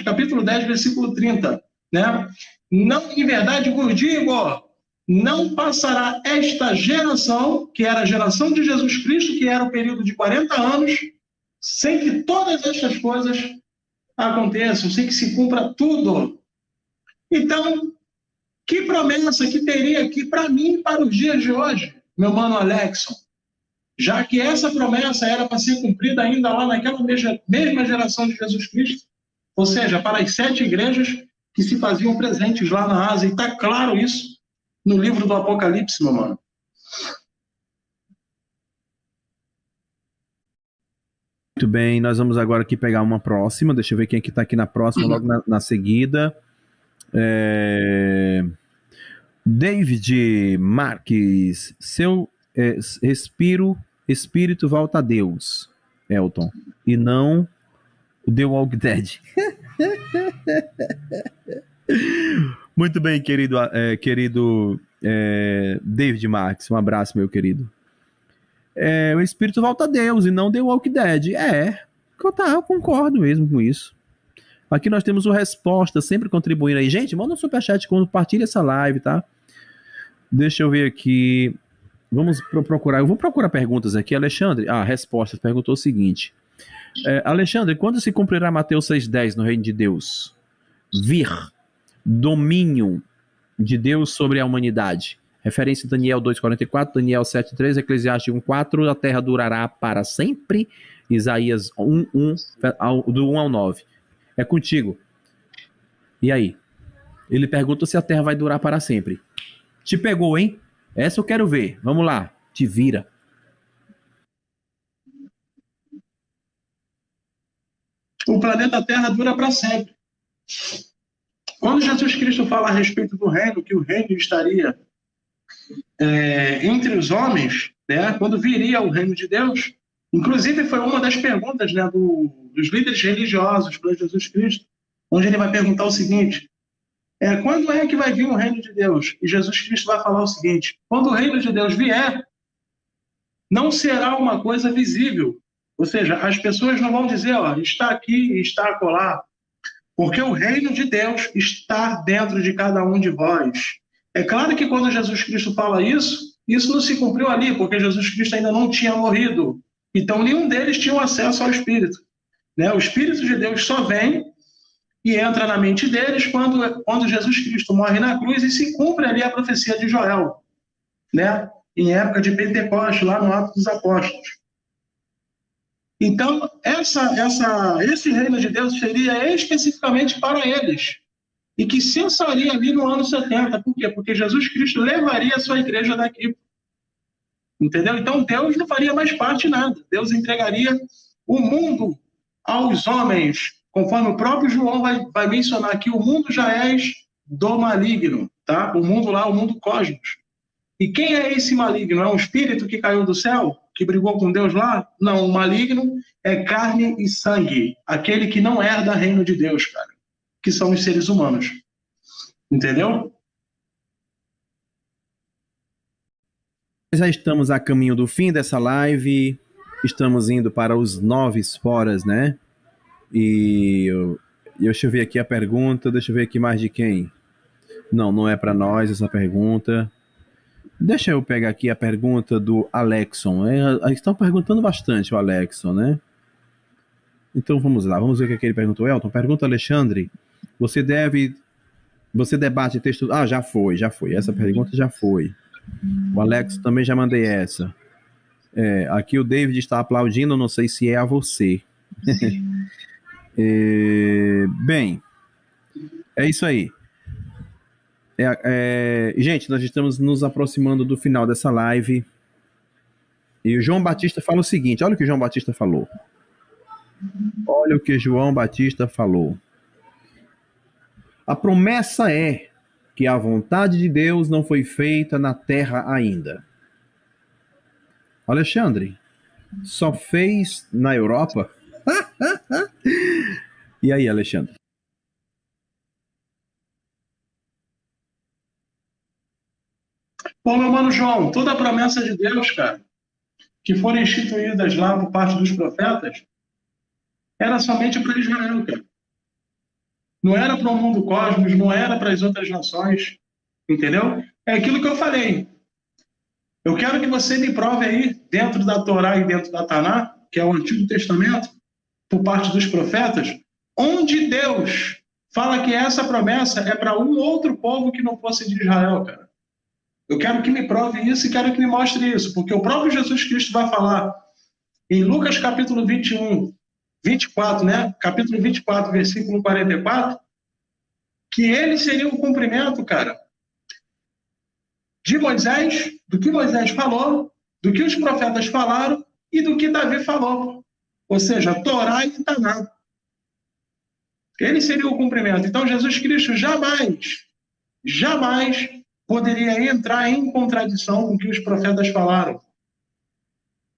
capítulo 10, versículo 30. Né? Não, em verdade, vos digo, não passará esta geração, que era a geração de Jesus Cristo, que era o período de 40 anos, sem que todas estas coisas aconteçam, sem que se cumpra tudo. Então, que promessa que teria aqui para mim e para os dias de hoje, meu mano Alexson? Já que essa promessa era para ser cumprida ainda lá naquela mesma geração de Jesus Cristo, ou seja, para as 7 igrejas que se faziam presentes lá na Ásia, e está claro isso no livro do Apocalipse, meu mano. Muito bem, nós vamos agora aqui pegar uma próxima. Deixa eu ver quem é que está aqui na próxima, logo na seguida. David Marques, seu espírito volta a Deus, Elton, e não o The Walking Dead. Muito bem, querido David Marques, um abraço, meu querido. O espírito volta a Deus e não The Walking Dead. Eu concordo mesmo com isso. Aqui nós temos o Resposta, sempre contribuindo aí. Gente, manda um superchat, compartilha essa live, tá? Deixa eu ver aqui. Vamos procurar. Eu vou procurar perguntas aqui. Alexandre, Resposta perguntou o seguinte. Alexandre, quando se cumprirá Mateus 6,10 no reino de Deus? Domínio de Deus sobre a humanidade. Referência Daniel 2,44, Daniel 7,3, Eclesiastes 1,4, a terra durará para sempre. Isaías 1,1, do 1 ao 9. É contigo. E aí? Ele pergunta se a terra vai durar para sempre. Te pegou, hein? Essa eu quero ver. Vamos lá. Te vira. O planeta Terra dura para sempre. Quando Jesus Cristo fala a respeito do reino, que o reino estaria entre os homens, né, quando viria o reino de Deus, inclusive foi uma das perguntas, né, dos líderes religiosos para Jesus Cristo, onde ele vai perguntar o seguinte, quando é que vai vir o reino de Deus? E Jesus Cristo vai falar o seguinte, quando o reino de Deus vier, não será uma coisa visível, ou seja, as pessoas não vão dizer, está aqui e está acolá, porque o reino de Deus está dentro de cada um de vós. É claro que quando Jesus Cristo fala isso não se cumpriu ali, porque Jesus Cristo ainda não tinha morrido. Então, nenhum deles tinha acesso ao Espírito. Né? O Espírito de Deus só vem e entra na mente deles quando Jesus Cristo morre na cruz e se cumpre ali a profecia de Joel, né? Em época de Pentecostes, lá no Atos dos Apóstolos. Então, esse reino de Deus seria especificamente para eles. E que cessaria ali no ano 70. Por quê? Porque Jesus Cristo levaria a sua igreja daqui Entendeu? Então Deus não faria mais parte de nada. Deus entregaria o mundo aos homens, conforme o próprio João vai mencionar aqui, o mundo já és do maligno, tá? O mundo lá, o mundo cosmos. E quem é esse maligno? É um espírito que caiu do céu? Que brigou com Deus lá? Não, o maligno é carne e sangue. Aquele que não herda reino de Deus, cara. Que são os seres humanos. Entendeu? Já estamos a caminho do fim dessa live. Estamos indo para os 9 foras, né? E deixa eu ver aqui a pergunta. Deixa eu ver aqui mais de quem. Não é para nós essa pergunta. Deixa eu pegar aqui a pergunta do Alexson. Estão perguntando bastante o Alexson, né? Então vamos lá, vamos ver o que ele perguntou. Elton, pergunta Alexandre. Você debate texto... Ah, já foi. Essa pergunta já foi. O Alex também já mandei essa. Aqui o David está aplaudindo, não sei se é a você. Bem, é isso aí. Gente, nós estamos nos aproximando do final dessa live. E o João Batista fala o seguinte: olha o que o João Batista falou. A promessa é que a vontade de Deus não foi feita na terra ainda. Alexandre, só fez na Europa? E aí, Alexandre? Bom, meu mano João, toda a promessa de Deus, cara, que foram instituídas lá por parte dos profetas, era somente para Israel, cara. Não era para o mundo cosmos, não era para as outras nações, entendeu? É aquilo que eu falei. Eu quero que você me prove aí, dentro da Torá e dentro da Taná, que é o Antigo Testamento, por parte dos profetas, onde Deus fala que essa promessa é para um outro povo que não fosse de Israel, cara. Eu quero que me prove isso e quero que me mostre isso, porque o próprio Jesus Cristo vai falar em Lucas capítulo 24, né? Capítulo 24, versículo 44, que ele seria o cumprimento, cara, de Moisés, do que Moisés falou, do que os profetas falaram e do que Davi falou. Ou seja, Torá e Taná. Ele seria o cumprimento. Então, Jesus Cristo jamais poderia entrar em contradição com o que os profetas falaram.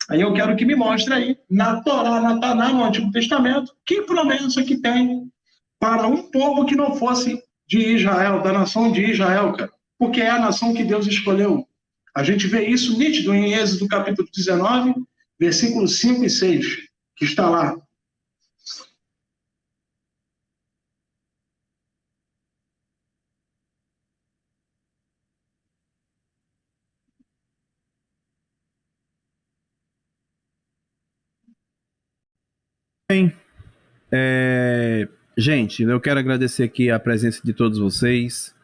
Aí eu quero que me mostre aí, na Torá, na Taná, no Antigo Testamento, que promessa que tem para um povo que não fosse de Israel, da nação de Israel, cara. Porque é a nação que Deus escolheu. A gente vê isso nítido em Êxodo capítulo 19, versículos 5 e 6, que está lá. Bem, gente, eu quero agradecer aqui a presença de todos vocês.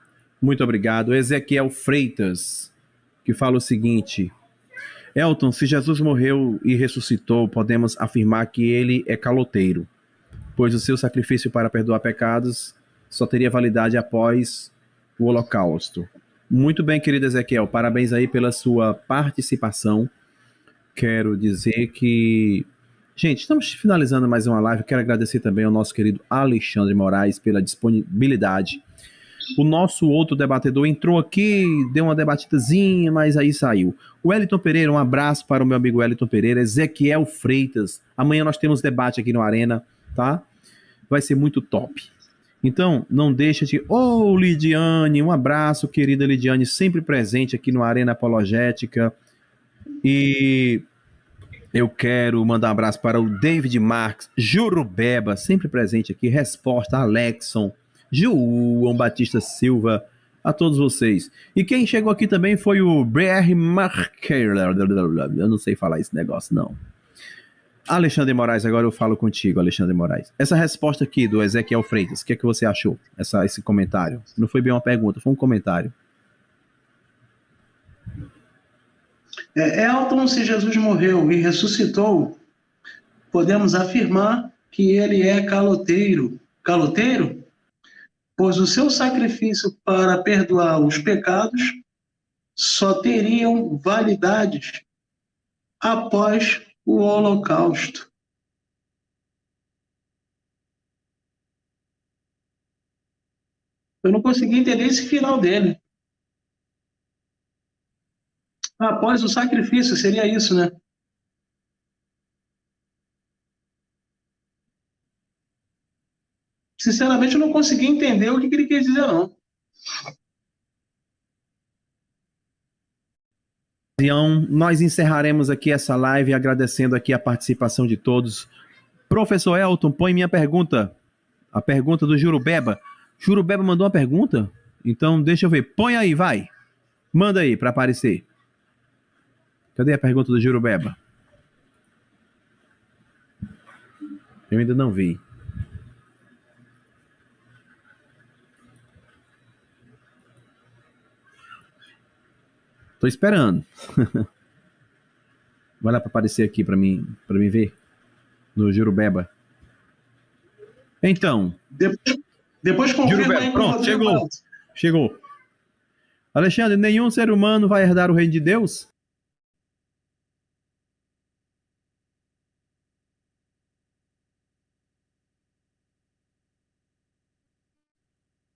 Muito obrigado. Ezequiel Freitas, que fala o seguinte: Elton, se Jesus morreu e ressuscitou, podemos afirmar que ele é caloteiro, pois o seu sacrifício para perdoar pecados só teria validade após o holocausto. Muito bem, querido Ezequiel, parabéns aí pela sua participação. Quero dizer que... Gente, estamos finalizando mais uma live. Quero agradecer também ao nosso querido Alexandre Moraes pela disponibilidade. O nosso outro debatedor entrou aqui, deu uma debatidazinha, mas aí saiu. O Wellington Pereira, um abraço para o meu amigo Wellington Pereira. Ezequiel Freitas. Amanhã nós temos debate aqui no Arena, tá? Vai ser muito top. Então, não deixa de... Lidiane, um abraço, querida Lidiane, sempre presente aqui no Arena Apologética. E eu quero mandar um abraço para o David Marques, Jurubeba, sempre presente aqui. Resposta, Alexson, João Batista Silva, a todos vocês. E quem chegou aqui também foi o BR Marker. Eu não sei falar esse negócio, não. Alexandre Moraes, agora eu falo contigo, Alexandre Moraes. Essa resposta aqui do Ezequiel Freitas, o que é que você achou? Esse comentário. Não foi bem uma pergunta, foi um comentário. Elton, se Jesus morreu e ressuscitou, podemos afirmar que ele é caloteiro. Caloteiro? Pois o seu sacrifício para perdoar os pecados só teriam validade após o Holocausto. Eu não consegui entender esse final dele. Após o sacrifício, seria isso, né? Sinceramente, eu não consegui entender o que ele quis dizer, não. Nós encerraremos aqui essa live agradecendo aqui a participação de todos. Professor Elton, põe minha pergunta. A pergunta do Jurubeba. Jurubeba mandou uma pergunta? Então, deixa eu ver. Põe aí, vai. Manda aí para aparecer. Cadê a pergunta do Jurubeba? Eu ainda não vi. Tô esperando. Vai lá para aparecer aqui para mim ver no Jurubeba. Então, depois confirma Jurubeba, aí. pronto, chegou. Alexandre, nenhum ser humano vai herdar o reino de Deus?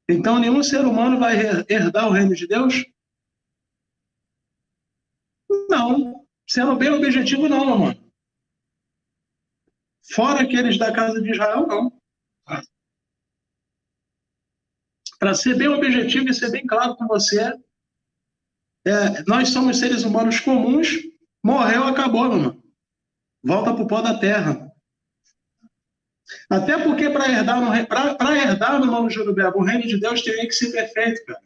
Então, nenhum ser humano vai herdar o reino de Deus? Não. Sendo bem objetivo, não, meu mano. Fora aqueles da casa de Israel, não. Para ser bem objetivo e ser bem claro com você, nós somos seres humanos comuns, morreu, acabou, meu mano. Volta pro pó da terra. Até porque para herdar, meu irmão Jurubeba, o reino de Deus teria que ser perfeito, cara.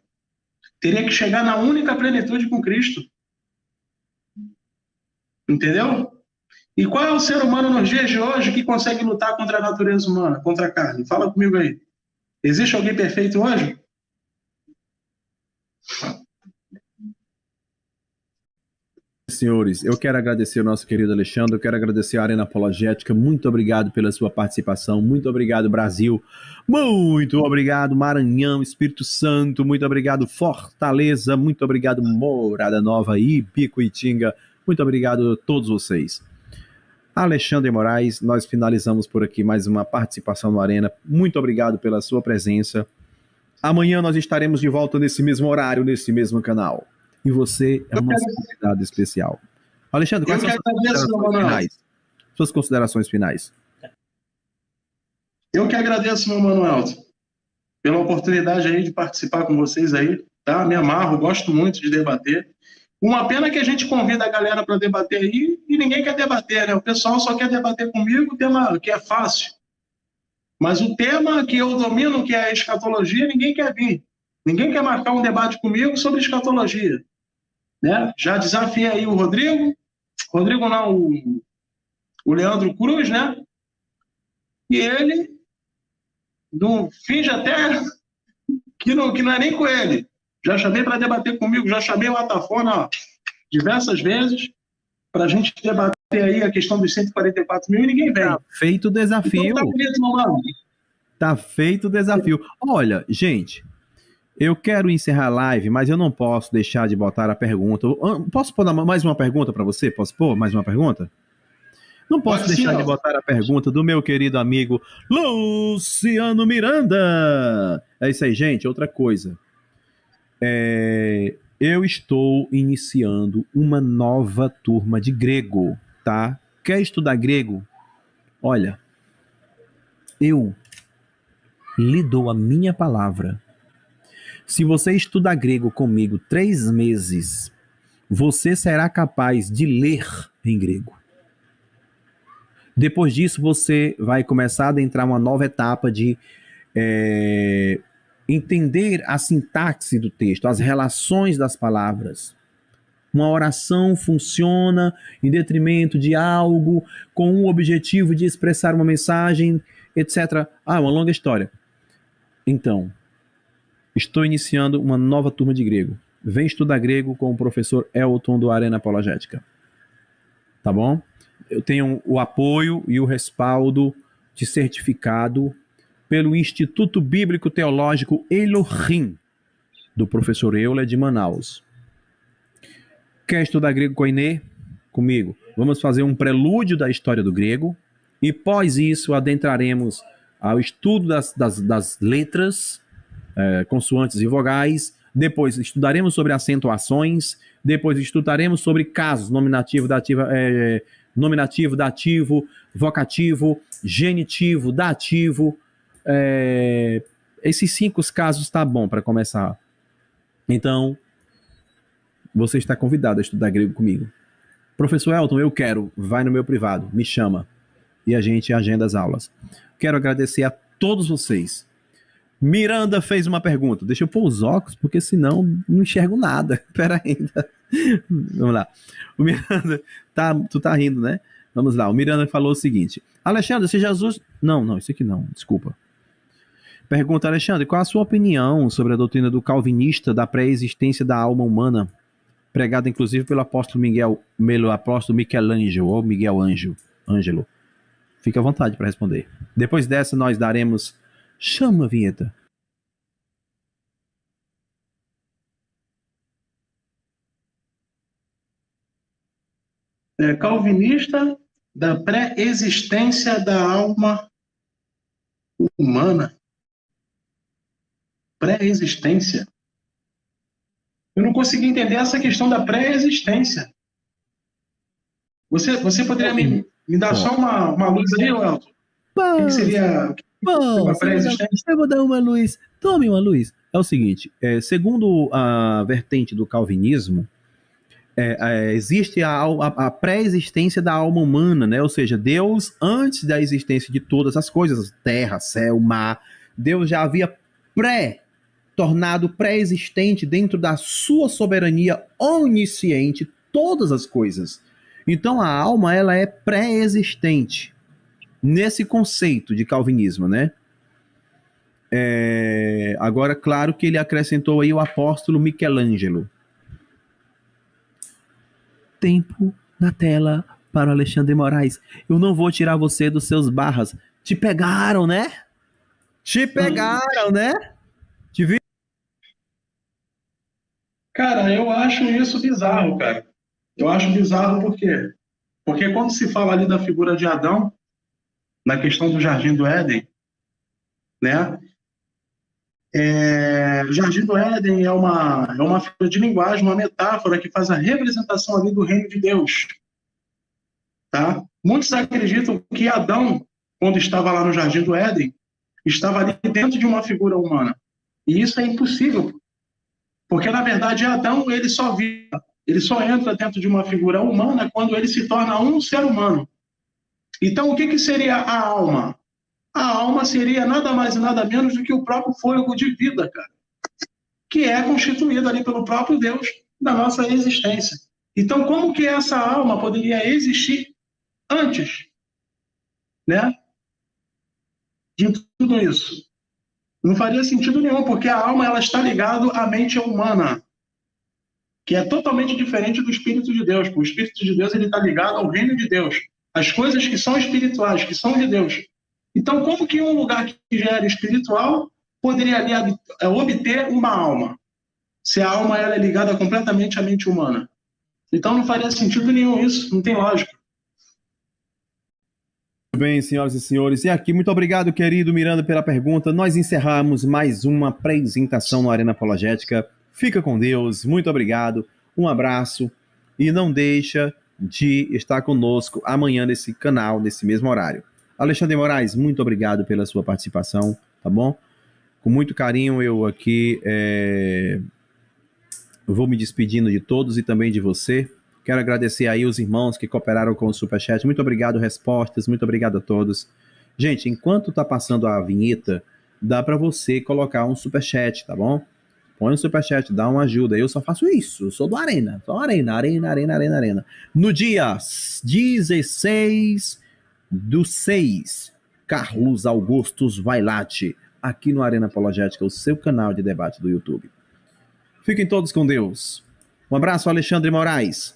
Teria que chegar na única plenitude com Cristo. Entendeu? E qual é o ser humano nos dias de hoje que consegue lutar contra a natureza humana, contra a carne? Fala comigo aí. Existe alguém perfeito hoje? Senhores, eu quero agradecer o nosso querido Alexandre, eu quero agradecer a Arena Apologética, muito obrigado pela sua participação, muito obrigado Brasil, muito obrigado Maranhão, Espírito Santo, muito obrigado Fortaleza, muito obrigado Morada Nova, Ibicoitinga, muito obrigado a todos vocês. Alexandre Moraes, nós finalizamos por aqui mais uma participação no Arena, muito obrigado pela sua presença. Amanhã nós estaremos de volta nesse mesmo horário, nesse mesmo canal. E você é o nosso convidado especial. Alexandre, quais são suas considerações finais? Eu que agradeço, meu Manuel, pela oportunidade aí de participar com vocês aí, tá? Me amarro, gosto muito de debater. Uma pena que a gente convida a galera para debater aí e ninguém quer debater, né? O pessoal só quer debater comigo o tema que é fácil. Mas o tema que eu domino, que é a escatologia, ninguém quer vir. Ninguém quer marcar um debate comigo sobre escatologia. Né? Já desafiei aí o Rodrigo não, o Leandro Cruz, né? E ele finge até que não é nem com ele. Já chamei para debater comigo, já chamei o Atafona diversas vezes para a gente debater aí a questão dos 144 mil e ninguém vem. Tá feito o desafio. Então, tá bonito, meu mano. Tá feito o desafio. Olha, gente, eu quero encerrar a live, mas eu não posso deixar de botar a pergunta. Posso pôr mais uma pergunta para você? Posso pôr mais uma pergunta? Não posso deixar de botar a pergunta do meu querido amigo Luciano Miranda. É isso aí, gente. Outra coisa. Eu estou iniciando uma nova turma de grego, tá? Quer estudar grego? Olha, eu lhe dou a minha palavra. Se você estudar grego comigo 3 meses, você será capaz de ler em grego. Depois disso, você vai começar a adentrar uma nova etapa de entender a sintaxe do texto, as relações das palavras. Uma oração funciona em detrimento de algo com o objetivo de expressar uma mensagem, etc. Uma longa história. Então, estou iniciando uma nova turma de grego. Vem estudar grego com o professor Elton do Arena Apologética. Tá bom? Eu tenho o apoio e o respaldo de certificado pelo Instituto Bíblico Teológico Elohim, do professor Euler de Manaus. Quer estudar grego comigo. Vamos fazer um prelúdio da história do grego e, após isso, adentraremos ao estudo das letras, consoantes e vogais. Depois estudaremos sobre acentuações. Depois estudaremos sobre casos, nominativo, dativo, vocativo, genitivo, dativo. Esses 5 casos tá bom para começar. Então, você está convidado a estudar grego comigo. Professor Elton, eu quero. Vai no meu privado, me chama. E a gente agenda as aulas. Quero agradecer a todos vocês. Miranda fez uma pergunta. Deixa eu pôr os óculos, porque senão não enxergo nada. Pera ainda. Vamos lá. O Miranda, tu tá rindo, né? Vamos lá. O Miranda falou o seguinte. Alexandre, se Jesus... Não, isso aqui não. Desculpa. Pergunta, Alexandre, qual a sua opinião sobre a doutrina do calvinista da pré-existência da alma humana, pregada inclusive pelo apóstolo Michelangelo, ou Miguel Ângelo? Fique à vontade para responder. Depois dessa, nós daremos... Chama a vinheta. Calvinista da pré-existência da alma humana. Pré-existência. Eu não consegui entender essa questão da pré-existência. Você poderia me dar só uma luz aí, Elton? O que seria uma pré-existência? Eu vou dar uma luz. Tome uma luz. É o seguinte, segundo a vertente do calvinismo, existe a pré-existência da alma humana, né? Ou seja, Deus, antes da existência de todas as coisas, terra, céu, mar, Deus já havia tornado pré-existente dentro da sua soberania onisciente todas as coisas. Então a alma, ela é pré-existente nesse conceito de calvinismo, né? Agora, claro que ele acrescentou aí o apóstolo Michelangelo. Tempo na tela para o Alexandre Moraes. Eu não vou tirar você dos seus barras. Te pegaram, né? Te pegaram, né? Te vi? Cara, eu acho isso bizarro, cara. Eu acho bizarro por quê? Porque quando se fala ali da figura de Adão, na questão do Jardim do Éden, né? O Jardim do Éden é uma figura de linguagem, uma metáfora que faz a representação ali do reino de Deus. Tá? Muitos acreditam que Adão, quando estava lá no Jardim do Éden, estava ali dentro de uma figura humana. E isso é impossível. Porque, na verdade, Adão ele só entra dentro de uma figura humana quando ele se torna um ser humano. Então, o que seria a alma? A alma seria nada mais e nada menos do que o próprio fôlego de vida, cara, que é constituído ali pelo próprio Deus da nossa existência. Então, como que essa alma poderia existir antes, né, de tudo isso? Não faria sentido nenhum, porque a alma ela está ligada à mente humana, que é totalmente diferente do Espírito de Deus. O Espírito de Deus ele está ligado ao reino de Deus, as coisas que são espirituais, que são de Deus. Então, como que um lugar que já era espiritual poderia ali obter uma alma, se a alma ela é ligada completamente à mente humana? Então, não faria sentido nenhum isso, não tem lógica. Muito bem, senhoras e senhores. E aqui, muito obrigado, querido Miranda, pela pergunta. Nós encerramos mais uma apresentação no Arena Apologética. Fica com Deus, muito obrigado, um abraço e não deixa de estar conosco amanhã nesse canal, nesse mesmo horário. Alexandre Moraes, muito obrigado pela sua participação, tá bom? Com muito carinho eu aqui vou me despedindo de todos e também de você. Quero agradecer aí os irmãos que cooperaram com o Superchat. Muito obrigado, respostas, muito obrigado a todos. Gente, enquanto tá passando a vinheta, dá para você colocar um Superchat, tá bom? Põe um Superchat, dá uma ajuda. Eu só faço isso, eu sou do Arena. Só Arena. No dia 16/6, Carlos Augustus Vailate, aqui no Arena Apologética, o seu canal de debate do YouTube. Fiquem todos com Deus. Um abraço, Alexandre Moraes.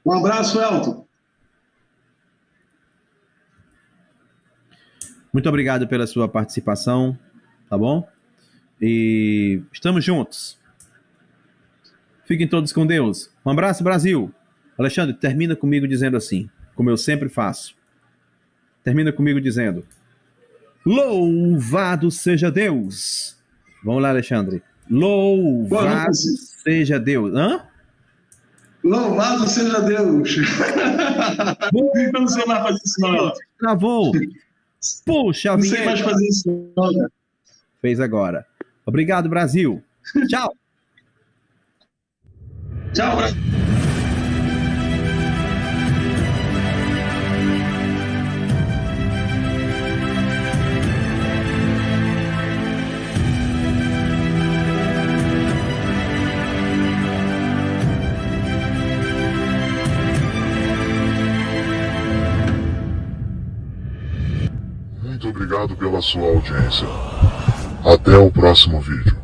Um abraço, Elton. Muito obrigado pela sua participação, tá bom? E estamos juntos. Fiquem todos com Deus. Um abraço, Brasil. Alexandre, termina comigo dizendo assim, como eu sempre faço. Termina comigo dizendo: louvado seja Deus. Vamos lá, Alexandre. Louvado seja Deus. Hã? Louvado seja Deus. Eu não sei mais fazer isso, não. Travou. Puxa, não sei mais fazer isso, não. Fez agora. Obrigado, Brasil. Tchau. Tchau, Brasil. Muito obrigado pela sua audiência. Até o próximo vídeo.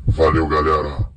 Valeu, galera.